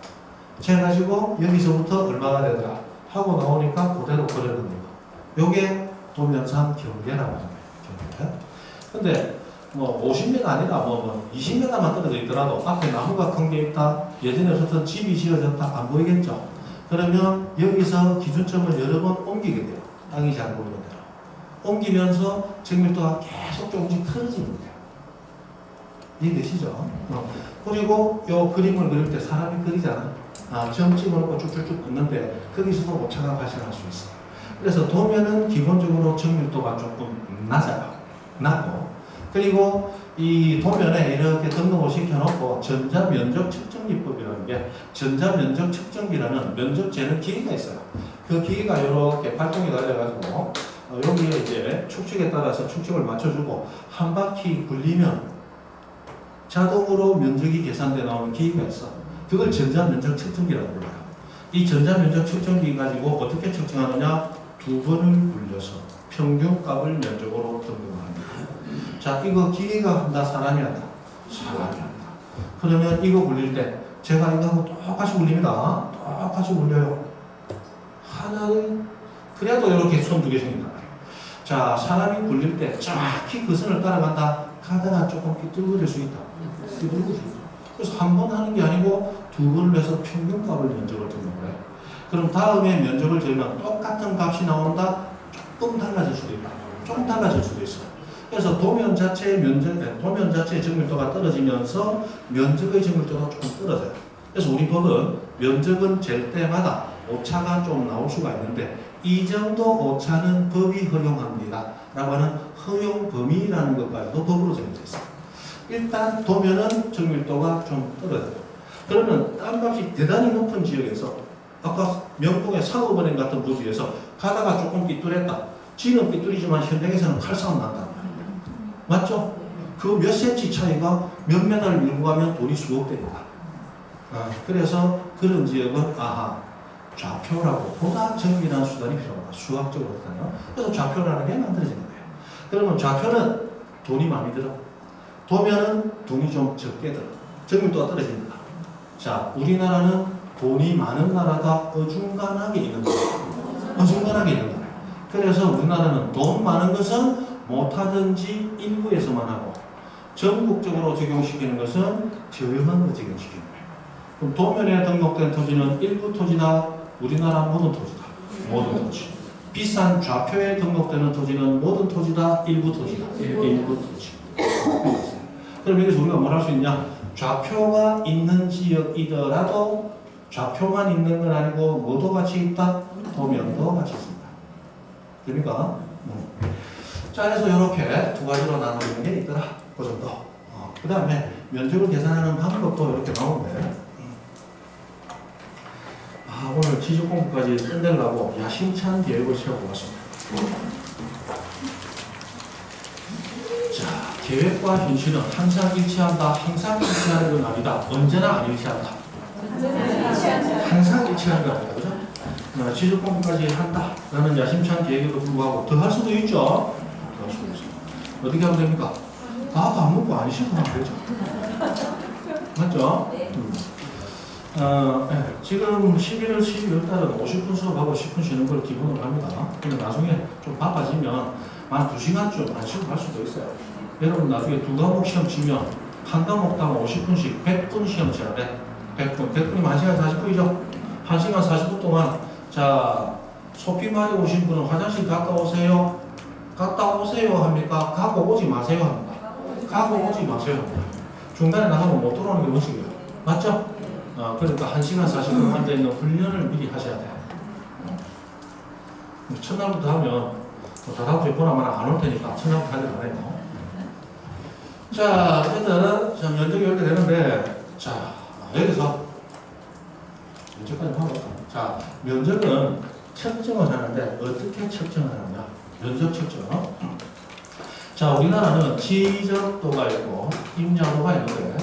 재가지고 여기서부터 얼마가 되더라 하고 나오니까 그대로 그려놓는 거. 요게 도면상 경계라고 합니다. 이렇게. 근데 뭐 50m 아니라 뭐 20m만 떨어져 있더라도 앞에 나무가 큰 게 있다. 예전에 어떤 집이 지어졌다. 안 보이겠죠? 그러면 여기서 기준점을 여러 번 옮기게 돼요. 땅이 잘 보이는 대로. 옮기면서 정밀도가 계속 조금씩 틀어지는 거예요. 이해되시죠? 그리고 요 그림을 그릴 때 사람이 그리잖아. 점 찍어놓고 쭉쭉쭉 긋는데 거기서도 오차가 발생할 수 있어. 그래서 도면은 기본적으로 정밀도가 조금 낮아요. 낮고 그리고 이 도면에 이렇게 등록을 시켜놓고 전자면적 측정기법이라는 게 전자면적 측정기라는 면적 재는 기계가 있어요. 그 기계가 이렇게 발동이 달려가지고 여기에 이제 축축에 따라서 축축을 맞춰주고 한 바퀴 굴리면 자동으로 면적이 계산돼 나오는 기계가 있어. 그걸 전자면적 측정기라고 불러요. 이 전자면적 측정기 가지고 어떻게 측정하느냐? 두 번을 굴려서 평균값을 면적으로 등록합니다. 자, 이거 기계가 한다, 사람이 한다? 사람이 한다. 그러면 이거 굴릴 때 제가 이거하고 똑같이 굴립니다. 똑같이 굴려요. 하나는 그래도 이렇게 손 두 개 생긴다. 자, 사람이 굴릴 때 정확히 그 선을 따라간다. 가다가 조금 삐뚤어질 수 있다. 삐뚤어질 수 있다. 그래서 한 번 하는 게 아니고 두 번을 해서 평균값을 면적을 등록을 해요. 그럼 다음에 면적을 재면 똑같은 값이 나온다. 조금 달라질 수도 있다. 조금 달라질 수도 있어요. 그래서 도면 자체의 도면 자체의 정밀도가 떨어지면서 면적의 정밀도가 조금 떨어져요. 그래서 우리 법은 면적은 잴 때마다 오차가 좀 나올 수가 있는데 이 정도 오차는 법이 허용합니다. 라고 하는 허용 범위라는 것까지도 법으로 정해져 있어요. 일단 도면은 정밀도가 좀 떨어져요. 그러면 땅값이 대단히 높은 지역에서 아까 명동의 상업은행 같은 부지에서 가다가 조금 삐뚤했다. 지는 삐뚤이지만 현장에서는 칼싸움 난다. 맞죠? 그 몇 센치 차이가 몇 메달을 밀고 가면 돈이 수억 대입니다. 그래서 그런 지역은 좌표라고 보다 정밀한 수단이 필요하다. 수학적으로 하잖아요. 그래서 좌표라는 게 만들어지는 거예요. 그러면 좌표는 돈이 많이 들어. 도면은 돈이 좀 적게 들어. 정밀도가 떨어집니다. 자, 우리나라는 돈이 많은 나라가 어중간하게 있는 거예요. 어중간하게 있는 거예요. 그래서 우리나라는 돈 많은 것은 못하든지 일부에서만 하고 전국적으로 적용시키는 것은 저렴한 거 적용시키는 거예요. 그럼 도면에 등록된 토지는 일부 토지다, 우리나라 모든 토지다. 모든 토지. 비싼 좌표에 등록되는 토지는 모든 토지다, 일부 토지다. 일부 토지. 그럼 여기서 우리가 뭘 할 수 있냐? 좌표가 있는 지역이더라도 좌표만 있는 건 아니고 뭐도 같이 있다? 도면도 같이 있습니다. 됩니까? 자, 그래서 이렇게 두 가지로 나누는 게 있더라. 그 정도. 그 다음에 면적을 계산하는 방법도 이렇게 나오는데, 오늘 지적 공부까지 끝내려고 야심찬 계획을 세워보았습니다. 자, 계획과 현실은 항상 일치한다. 항상 일치하는 건 아니다. 언제나 안 일치한다. 항상 일치하는 건 아니다. 그죠? 지적 공부까지 한다. 라는 야심찬 계획에도 불구하고 더 할 수도 있죠. 어떻게 하면 됩니까? 다 밥 먹고 안 쉬고 하면 되죠. 맞죠? 지금 11월, 12월 달은 50분 수업하고 10분 쉬는 걸 기본으로 합니다. 근데 나중에 좀 바빠지면 한 2시간쯤 안 쉬고 갈 수도 있어요. 여러분 나중에 두 과목 시험 치면 한 과목당 50분씩 100분 시험 쳐야 돼. 100분. 100분이면 1시간 40분이죠? 1시간 40분 동안 자, 소피마에 오신 분은 화장실 갔다 오세요. 갔다 오세요 합니까? 가고 오지 마세요 합니다. 가고 오지 마세요 합니다. 중간에 나가면 못 돌아오는 게 원칙이에요. 맞죠? 그러니까 1시간 40분 앉아있는 훈련을 미리 하셔야 돼요. 첫날부터 하면 다다음 주에 보나마나 안 올 테니까 첫날부터 하지 말아요. 자, 어쨌든 면적이 이렇게 되는데, 자, 여기서 면적까지 하고, 자, 면적은 측정을 하는데 어떻게 측정을 하느냐? 면적 측정. 자, 우리나라는 지적도가 있고 임야도가 있는데,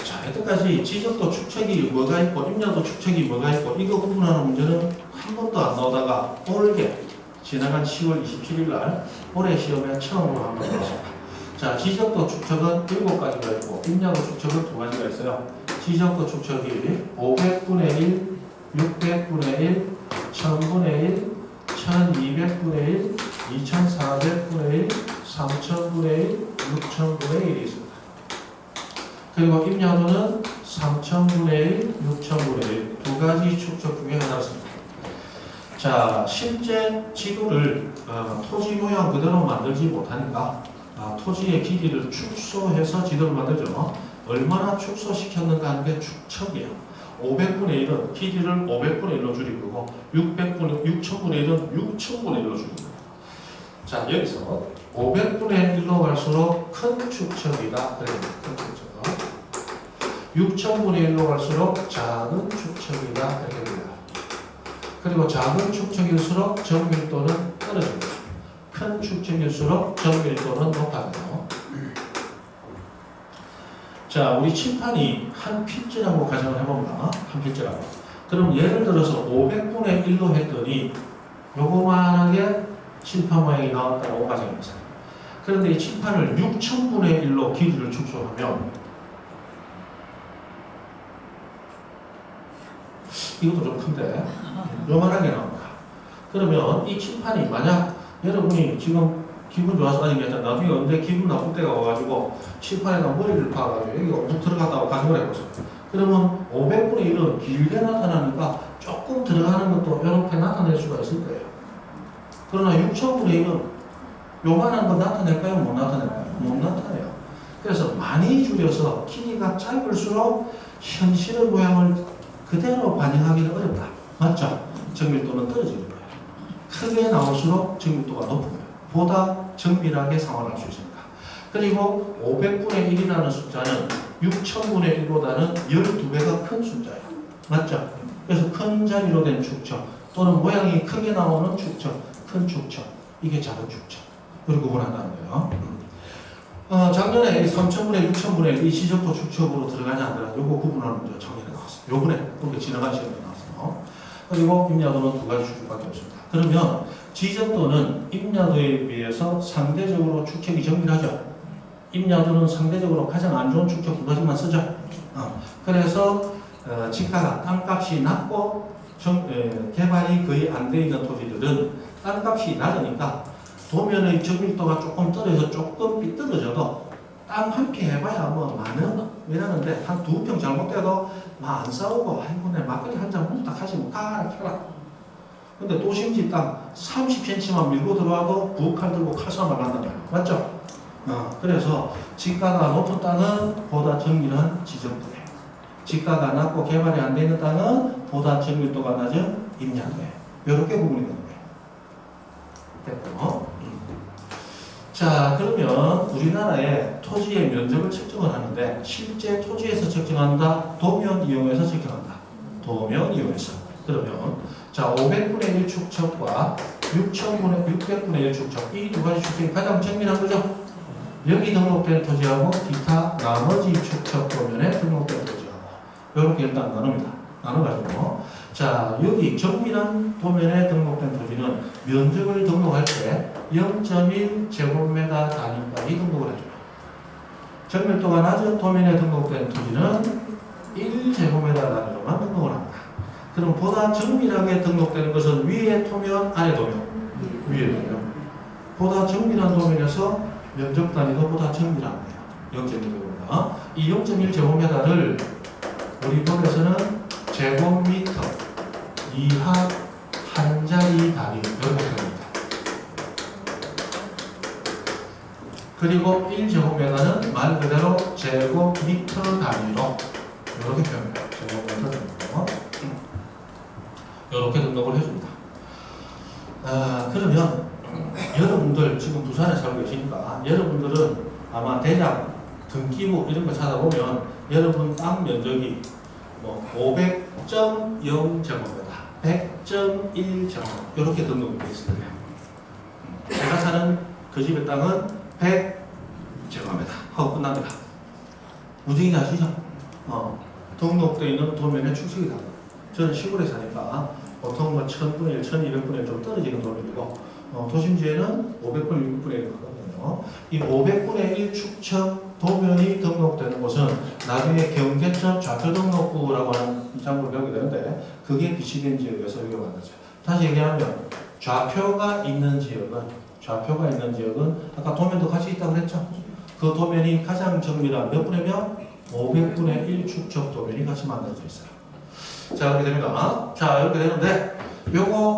자, 여태까지 지적도 축척이 뭐가 있고 임야도 축척이 뭐가 있고 이거 구분하는 문제는 한 번도 안 나오다가 올해 지나간 10월 27일 날 올해 시험에 처음으로 한 번 나왔습니다. 자, 지적도 축척은 7가지가 있고 임야도 축척은 2가지가 있어요. 지적도 축척이 500분의 1, 600분의 1, 1000분의 1, 1200분의 1, 2400분의 1, 3000분의 1, 6000분의 1이 있습니다. 그리고 임야도는 3000분의 1, 6000분의 1 두 가지 축적 중에 하나였습니다. 자, 실제 지도를 토지 모양 그대로 만들지 못하니까 토지의 길이를 축소해서 지도를 만들죠. 얼마나 축소시켰는가 하는 게 축척이에요. 500분의 1은 길이를 500분의 1로 줄일 거고 6000분의 1은 6000분의 1로 줄일 거예요. 자, 여기서 500분의 1로 갈수록 큰 축척이다. 그래요. 큰 축척. 6000분의 1로 갈수록 작은 축척이다. 이렇게 됩니다. 그리고 작은 축척일수록 정밀도는 떨어집니다. 큰 축척일수록 정밀도는 높아져요. 자, 우리 칠판이 한 필지라고 가정을 해봅니다. 한 필지라고. 그럼 예를 들어서 500분의 1로 했더니 요거만하게 칠판 모양이 나왔다고 가정해보세요. 그런데 이 칠판을 6000분의 1로 길이를 축소하면 이것도 좀 큰데 요만하게 나옵니다. 그러면 이 칠판이 만약 여러분이 지금 기분 좋아서 아니 나중에 언제 기분 나쁠 때가 와가지고 칠판에다 머리를 박아가지고 여기가 엄청 들어갔다고 가정을 해보세요. 그러면 500분의 1은 길게 나타나니까 조금 들어가는 것도 이렇게 나타낼 수가 있을 거예요. 그러나 6000분의 1은 요만한 거 나타낼까요? 못 나타낼까요? 못 나타내요. 그래서 많이 줄여서 길이가 짧을수록 현실의 모양을 그대로 반영하기는 어렵다. 맞죠? 정밀도는 떨어지는 거예요. 크게 나올수록 정밀도가 높은 거예요. 보다 정밀하게 상환할 수 있습니다. 그리고 500분의 1이라는 숫자는 6000분의 1보다는 12배가 큰 숫자예요. 맞죠? 그래서 큰 자리로 된 축척 또는 모양이 크게 나오는 축척, 큰 축척, 이게 작은 축척. 그리고 구분한다는 거예요. 작년에 3000분의 6000분의 1 시적도 축척으로 들어가냐 안 들어가냐 요거 구분하는 문제가 작년에 나왔어요. 요번에 그렇게 지나간 시간에 나왔어요. 그리고 임야도는 두 가지 축척밖에 없습니다. 그러면 지적도는 임야도에 비해서 상대적으로 축척이 정밀하죠. 임야도는 상대적으로 가장 안 좋은 축척 두 가지만 쓰죠. 그래서 지가가 땅값이 낮고 개발이 거의 안 돼 있는 토지들은 땅값이 낮으니까 도면의 정밀도가 조금 떨어져서 조금 삐뚤어져도 땅 한 평 해봐야 뭐 많은 이라는데 한 2평 잘못돼도 막 안 싸우고 아이고 내 막걸리 한 잔 묵딱 하시면 가라 켜라. 근데 도심지 땅 30cm만 밀고 들어와도 부엌칼 들고 칼싸움을 한단 말이에요. 맞죠? 그래서 지가가 높은 땅은 보다 정밀한 지정도예요. 지가가 낮고 개발이 안 돼 있는 땅은 보다 정밀도가 낮은 임야도예요. 이렇게 구분이 되는 거예요. 됐고. 자, 그러면 우리나라의 토지의 면적을 측정을 하는데 실제 토지에서 측정한다, 도면 이용해서 측정한다. 도면 이용해서. 그러면 자, 500분의 1 축척과 600분의 1 축척 이 두 가지 축척이 가장 정밀한 거죠. 여기 등록된 토지하고 기타 나머지 축척 도면에 등록된 토지하고 이렇게 일단 나눕니다. 나눠가지고 자, 여기 정밀한 도면에 등록된 토지는 면적을 등록할 때 0.1제곱미터 단위까지 등록을 해줘요. 정밀도가 낮은 도면에 등록된 토지는 1제곱미터 단위로만 등록을 합니다. 그럼 보다 정밀하게 등록되는 것은 위에 도면, 아래 도면? 위에 도면. 보다 정밀한 도면에서 면적 단위도 보다 정밀한 거예요. 0.1제곱미터. 이 0.1제곱미터를 우리 법에서는 제곱미터 이하 한 자리 단위 이렇게 합니다. 그리고 1제곱미터는 말 그대로 제곱미터 단위로 이렇게 표현해요. 제곱미터 단위로 이렇게 등록을 해줍니다. 그러면 여러분들 지금 부산에 살고 계시니까 여러분들은 아마 대장, 등기부 이런 거 찾아보면 여러분 땅 면적이 뭐 500.0제곱미터, 100.1제곱미터 이렇게 등록이 되어 있을 거예요. 제가 사는 그 집의 땅은 100제곱미터 하고 끝납니다. 무지개 아시죠? 등록되어 있는 도면의 축척이 다르다. 저는 시골에 사니까 보통 뭐 1000분의 1, 1200분의 1 좀 떨어지는 도면이고 도심지에는 500분의 6분의 1 하거든요. 이 500분의 1 축척 도면이 등록되는 곳은 나중에 경계점 좌표 등록부라고 하는 장부를 배우게 되는데 그게 비치된 지역에서 이용하는 거죠. 다시 얘기하면 좌표가 있는 지역은 좌표가 있는 지역은 아까 도면도 같이 있다고 그랬죠? 그 도면이 가장 정밀한 몇 분의 몇? 500분의 1 축적 도면이 같이 만들어져 있어요. 자, 이렇게 됩니다. 자, 이렇게 되는데 요거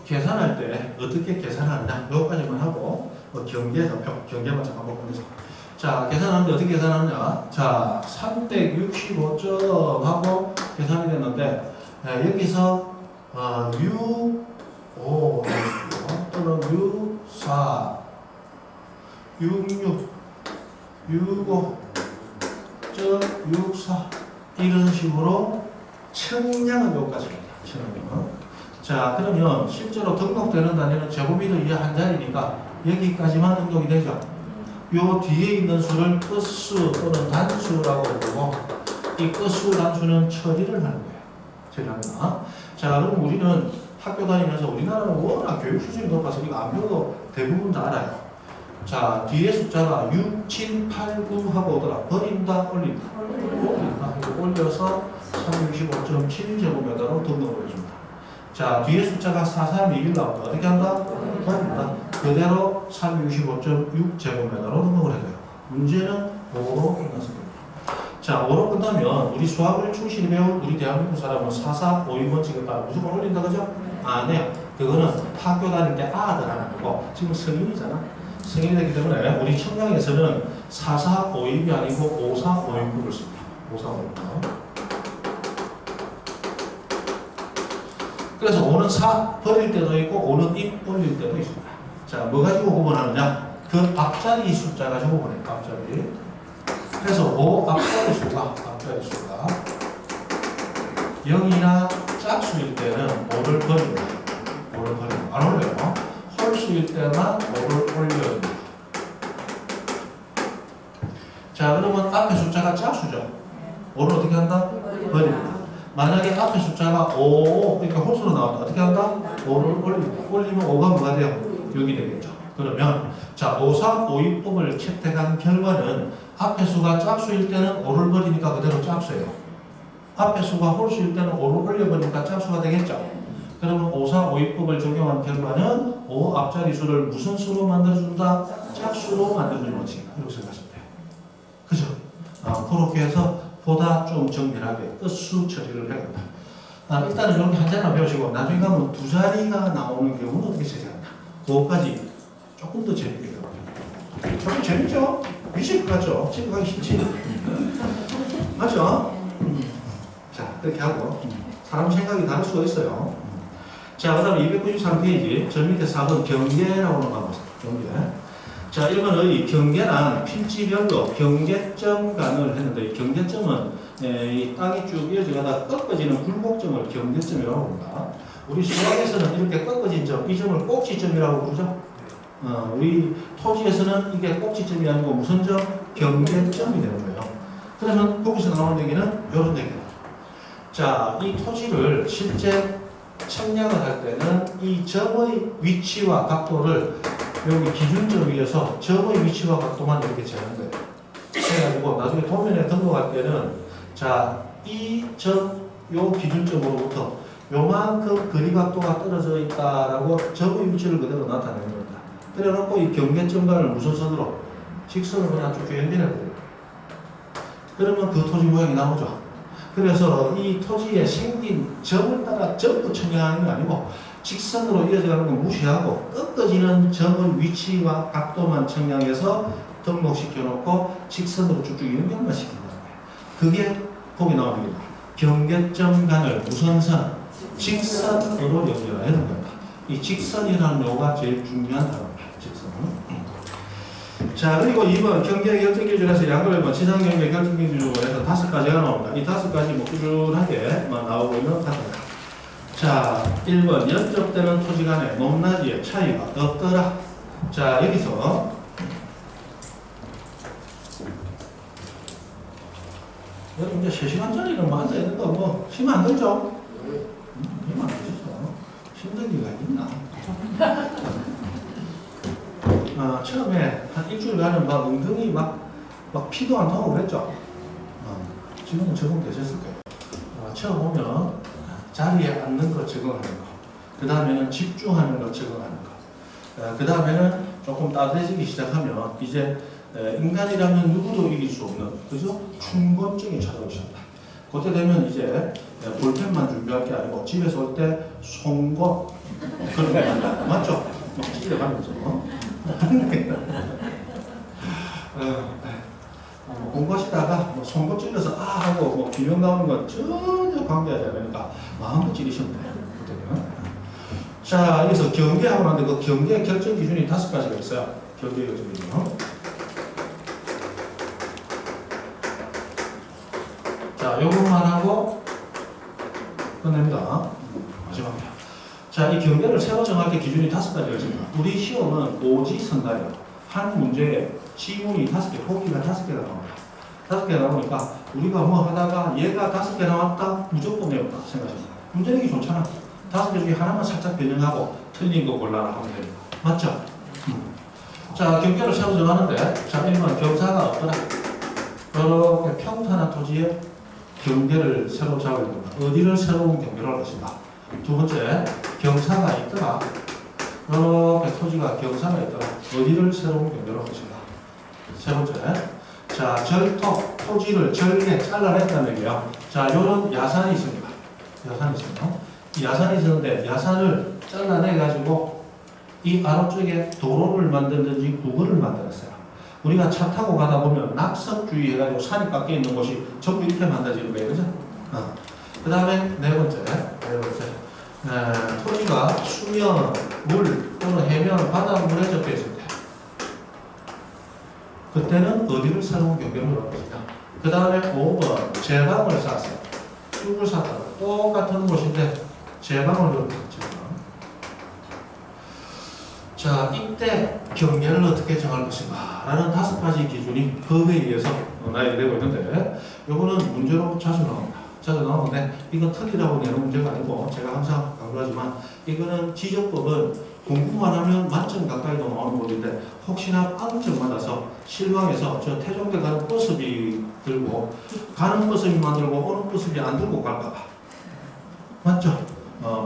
계산할 때 어떻게 계산하느냐 요거까지만 하고 경계만 잠깐 보면서 자, 계산하는데 어떻게 계산하느냐 자, 365점 하고 계산이 됐는데 여기서 U5 또는 U4 66 65 64 이런 식으로 청량은 여기까지입니다. 청량은. 자, 그러면 실제로 등록되는 단위는 제곱미터 이하 한 자리니까 여기까지만 등록이 되죠. 요 뒤에 있는 수를 끝수 또는 단수라고 부르고 이 끝수 단수는 처리를 하는 거예요. 처리합니다. 자, 그럼 우리는 학교 다니면서 우리나라는 워낙 교육 수준이 높아서 이거 안 배워도 대부분 다 알아요. 자, 뒤에 숫자가 6, 7, 8, 9 하고 오더라. 버린다, 올린다. 올린다. 이거 올려서 365.7제곱미터로 등록을 해줍니다. 자, 뒤에 숫자가 4, 3, 2, 1 나온다. 어떻게 한다? 버린다. 그대로 365.6제곱미터로 등록을 해줘요. 문제는 5로 끝났습니다. 자, 5로 끝나면 우리 수학을 충실히 배운 우리 대한민국 사람은 4, 4, 5, 2번칙에 따라 무조건 올린다, 그죠? 아니에요. 그거는 학교 다닐 때 아들 하는 거고 지금 성인이잖아. 성인이 되기 때문에 우리 청량에서는 4, 4, 5, 2이 아니고 5, 4, 5, 2를 씁니다. 5, 4, 5, 2. 그래서 5는 4 버릴 때도 있고 5는 2 올릴 때도 있습니다. 자, 뭐 가지고 구분하느냐? 그 앞자리 숫자 가지고 구분해요. 앞자리. 그래서 5 앞자리 수가 0이나 짝수일 때는 5를 버립니다. 5를 버립니다. 안 올려요. 홀수일 때만 5를 올려요. 자, 그러면 앞에 숫자가 짝수죠. 5를 어떻게 한다? 버립니다. 만약에 앞에 숫자가 5, 그러니까 홀수로 나왔다. 어떻게 한다? 5를 올립니다. 올리면 5가 뭐가 돼요? 6이 되겠죠. 그러면 자, 5, 3, 5, 2법을 채택한 결과는 앞에 수가 짝수일 때는 5를 버리니까 그대로 짝수예요. 앞에 수가 홀수일 때는 5를 올려버리니까 짝수가 되겠죠. 그러면 5, 4, 5, 2법을 적용한 결과는 5 앞자리 수를 무슨 수로 만들어준다? 짝수로 만들어주는 거지. 이렇게 생각하시면 돼요. 그죠? 그렇게 해서 보다 좀 정밀하게 끝수 처리를 해야 된다. 일단은 이렇게 한 자리만 배우시고 나중에 가면 두 자리가 나오는 경우는 어떻게 처리한다. 그거까지 조금 더 재밌게 배워요. 조금 재밌죠? 미칠 것 같죠? 집에 가기 싫지? 맞죠? 자, 이렇게 하고 사람 생각이 다를 수가 있어요. 자, 그 다음에 293페이지 저 밑에 4번 경계라고 하는 거 한번 보세요. 경계. 자, 1번의 경계란 필지별로 경계점간을 했는데 이 경계점은 이 땅이 쭉 이어져가다 꺾어지는 굴곡점을 경계점이라고 합니다. 우리 수학에서는 이렇게 꺾어진 점, 이 점을 꼭지점이라고 부르죠. 우리 토지에서는 이게 꼭지점이 아니고 무슨 점? 경계점이 되는 거예요. 그러면 거기서 나오는 얘기는 이런 얘기예요. 자, 이 토지를 실제 측량을 할 때는 이 점의 위치와 각도를 여기 기준점 위에서 점의 위치와 각도만 이렇게 재는 거예요. 그래가지고 나중에 도면에 등록할 때는 자, 이 점, 요 기준점으로부터 요만큼 거리 각도가 떨어져 있다라고 점의 위치를 그대로 나타내는 겁니다. 그래놓고 이 경계점간을 무슨 선으로? 직선으로 그냥 쭉 연결해버려요. 그러면 그 토지 모양이 나오죠. 그래서 이 토지에 생긴 점을 따라 전부 측량하는 게 아니고 직선으로 이어져가는 건 무시하고 꺾어지는 점의 위치와 각도만 측량해서 등록시켜 놓고 직선으로 쭉쭉 연결만 시킨다는 거예요. 그게 거기 나오는 겁니다. 경계점 간을 무슨 선? 직선으로 연결해야 되는 겁니다. 이 직선이라는 요가 제일 중요한 단어입니다. 직선. 자, 그리고 2번 경계 결정 기준에서 양도일번 지상 경계 결정 기준으로 해서 5가지가 나옵니다. 이 5가지 뭐 꾸준하게 나오고 있는 카드입니다. 자, 1번 연접되는 토지 간의 높낮이의 차이가 없더라. 자, 여기서 여러분 이제 3시간짜리는 뭐 앉아야 된다 뭐 힘 안 들죠? 힘 안 들죠? 힘들기가 있나? 처음에 한 일주일간은 막 엉덩이 막 피도 안 나오고 그랬죠? 지금은 적응되셨을 거예요. 처음 오면 자리에 앉는 거 적응하는 거, 그 다음에는 집중하는 거 적응하는 거, 그 다음에는 조금 따뜻해지기 시작하면 이제 인간이라면 누구도 이길 수 없는 그죠? 충곤증이 찾아오십니다. 그때 되면 이제 볼펜만 준비할 게 아니고 집에서 올 때 송곳 그런 거 맞죠? 막 찔려가면서 공부하시다가 뭐 송곳 찔려서 아 하고 뭐 비명 나오는 건 전혀 관계하지 않으니까 마음껏 찌르시면 돼요. 그때는. 자, 여기서 경계하고 나는데 그 경계 결정 기준이 5가지가 있어요. 경계 결정 기준. 자, 요것만 하고 끝냅니다. 마지막이야. 자, 이 경계를 새로 정할 때 기준이 5가지가 있습니다. 우리 시험은 오지선다예요. 한 문제에 지문이 5개, 보기가 5개가 나옵니다. 5개 나오니까 우리가 뭐 하다가 얘가 5개 나왔다 무조건 외웠다 생각합니다. 문제 내기 좋잖아. 5개 중에 하나만 살짝 변형하고 틀린 거 골라라 하면 됩니다. 맞죠? 자, 경계를 새로 정하는데 자, 1번 경사가 없더라. 이렇게 평탄한 토지에 경계를 새로 잡아야 됩니다. 어디를 새로운 경계로 할 것인가. 두 번째, 경사가 있더라. 이렇게 토지가 경사가 있더라. 어디를 새로운 경계로 할 것인가. 세 번째, 자, 절토, 토지를 절개 잘라냈다는 얘기예요. 자, 요런 야산이 있습니다. 야산이 있어요. 이 야산이 있었는데 야산을 잘라내가지고 이 아래쪽에 도로를 만들든지 구걸을 만들었어요. 우리가 차 타고 가다 보면 낙석주의 해가지고 산이 깎여 있는 곳이 전부 이렇게 만들어지는 거예요. 그죠? 그 다음에 네 번째. 토지가 수면, 물 또는 해면, 바닷물에 접혀 있을 때 그때는 어디를 새로운 경계로 할 것이다. 그 다음에 5번 제방을 샀어요. 쑥을 샀다가 똑같은 곳인데 제방을 넣었다. 자, 이때 경계를 어떻게 정할 것인가 라는 5가지 기준이 법에 의해서 나열이 되고 있는데 요거는 문제로 자주 나옵니다. 자주 나오는데 이건 틀리라고 내는 문제가 아니고 제가 항상 강조하지만 이거는 지적법은 공부만 하면 만점 가까이도 나오는 법인데 혹시나 빵점 맞아서 실망해서 저 태종대 가는 버스비 들고 가는 버스비만 들고 오는 버스비 안 들고 갈까봐 맞죠?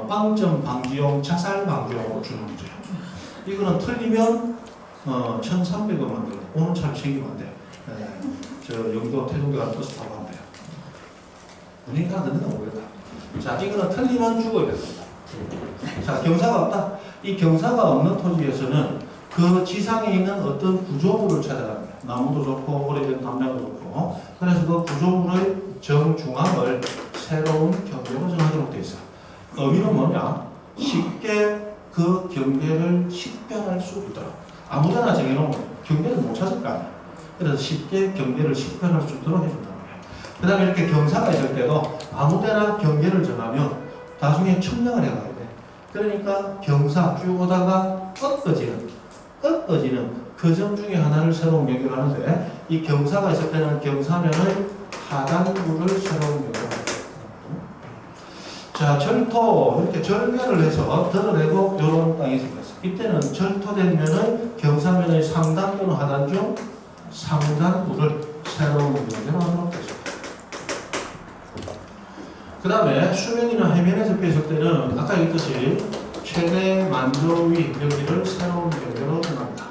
빵점 방지용 자살 방지용으로 주는 문제예요. 이거는 틀리면 1,300원만 들고 오는 차를 챙기면 안 돼요. 저 영도 태종대 가는 버스 타고 가면 돼요. 분위기가 듣는다 모르겠다. 자, 이거는 틀리면 죽어야 됩니다. 자, 경사가 없다. 이 경사가 없는 토지에서는 그 지상에 있는 어떤 구조물을 찾아갑니다. 나무도 좋고 오래된 담장도 좋고 그래서 그 구조물의 정중앙을 새로운 경계로 정하도록 되어 있어요. 의미는 뭐냐? 쉽게 그 경계를 식별할 수 있도록 아무데나 정해놓으면 경계를 못 찾을 거 아니야. 그래서 쉽게 경계를 식별할 수 있도록 해준다는 거예요. 그 다음에 이렇게 경사가 있을 때도 아무데나 경계를 정하면 나중에 청량을 해가야 돼. 그러니까 경사 쭉 오다가 꺾어지는 그 점 중에 하나를 새로운 경계를 하는데 이 경사가 있을 때는 경사면의 하단부를 새로운 경계로 합니다. 자, 절토 이렇게 절개를 해서 드러내고 이런 땅이 생겼어요. 이때는 절토된 면의 경사면의 상단 또는 하단 중 상단부를 새로운 경계로 하도록 되죠. 그 다음에 수면이나 해면에 접혀 있을 때는 아까 얘기했듯이 최대 만조위 여기를 새로운 경계로 정합니다.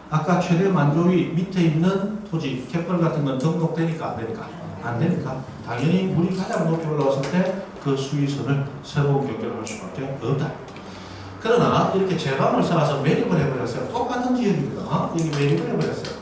아까 최대 만조위 밑에 있는 토지, 갯벌 같은 건 등록되니까 안 되니까? 안 되니까. 당연히 물이 가장 높이 올라왔을 때 그 수위선을 새로운 경계로 할 수밖에 없다. 그러나 이렇게 제방을 쌓아서 매립을 해버렸어요. 똑같은 지역입니다. 여기 매립을 해버렸어요.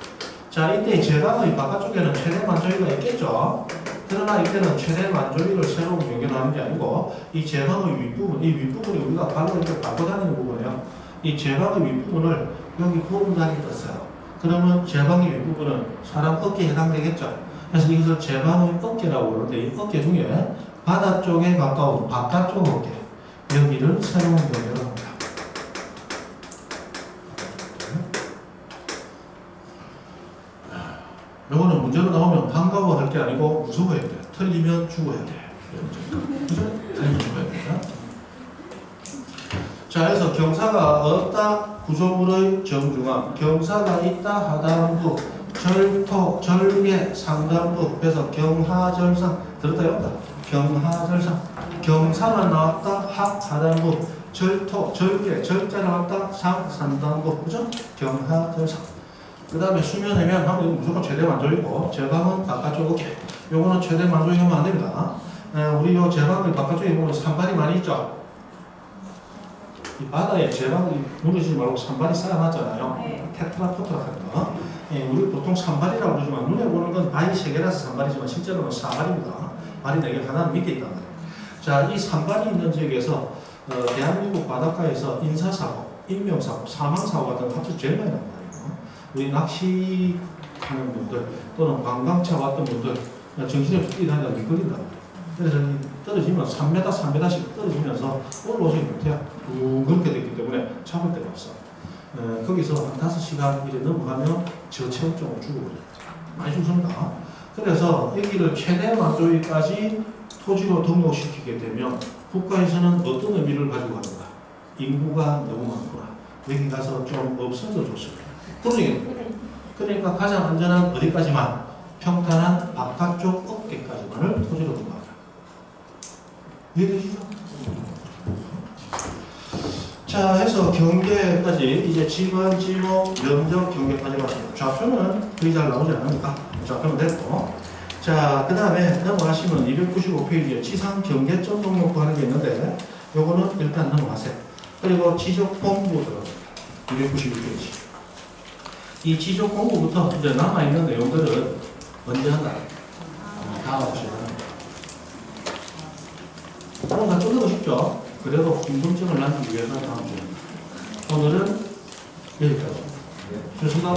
자, 이때 제방의 바깥쪽에는 최대 만조위가 있겠죠. 그러나 이때는 최대 만조위를 새로운 경계로 하는 게 아니고 이 제방의 윗부분, 이 윗부분이 우리가 발로 이렇게 밟고 다니는 부분이에요. 이 제방의 윗부분을 여기 구분단이 떴어요. 그러면 제방의 윗부분은 사람 어깨에 해당되겠죠. 그래서 이것을 제방의 어깨라고 부르는데 이 어깨 중에 바다 쪽에 가까운 바깥쪽 어깨 여기를 새로운 경계로 합니다. 요거는 문제로 나오면 반가워할 게 아니고 무서워해야 돼. 틀리면 죽어야 돼. 그죠? 틀리면 죽어야 됩니다. 자, 그래서 경사가 없다. 구조물의 정중앙. 경사가 있다. 하단부. 절토, 절개, 상단부. 그래서 경하절상. 들었다, 였다. 경하절상. 경사만 나왔다. 하단부. 절토, 절개, 절자 나왔다. 산단부. 그죠? 경하절상. 그 다음에 수면해면 하면 이거 무조건 최대 만족이고, 제방은 바깥쪽 어깨. 요거는 최대 만족이면 안 됩니다. 우리 요 제방의 바깥쪽에 보면 산발이 많이 있죠? 이 바다에 제방이 누르지 말고 산발이 쌓아놨잖아요. 네. 테트라포트라 하는 거. 예, 우리 보통 산발이라고 그러지만 눈에 보는 건 발이 3개라서 산발이지만 실제로는 사발입니다. 발이 4개, 하나는 밑에 있단 말이에요. 자, 이 산발이 있는 지역에서 대한민국 바닷가에서 인사사고, 인명사고, 사망사고 같은 거 합쳐서 제일 많이 나옵니다. 우리 낚시하는 분들 또는 관광차 왔던 분들 정신이 툭 뛰다가 미끄린다. 그래서 떨어지면 3m, 3m씩 떨어지면서 올라오지 못해요. 그렇게 됐기 때문에 잡을 데가 없어. 거기서 한 5시간 이래 넘어가면 저체온증으로 죽어버려요. 많이 죽습니다. 그래서 여기를 최대 만조위까지 토지로 등록시키게 되면 국가에서는 어떤 의미를 가지고 가는가? 인구가 너무 많구나. 여기 가서 좀 없어져 줬습니다. 그러니까 가장 안전한 어디까지만? 평탄한 바깥쪽 어깨까지만을 토지로 등록하자. 이해되시죠? 자, 해서 경계까지 이제 지번, 지목, 면적, 경계까지 왔습니다. 좌표는 거의 잘 나오지 않으니까 좌표는 됐고, 자, 그 다음에 넘어가시면 295페이지에 지상 경계점 등록 하는 게 있는데 요거는 일단 넘어가세요. 그리고 지적 공부 들어갑니다. 296페이지. 이 지적 공부부터 이제 남아있는 내용들은 언제 한다? 다음 시간에. 오늘 다 끝내고 싶죠? 그래도 궁금증을 남기기 위해서는 다음 주에. 오늘은 여기까지. 좋습니다.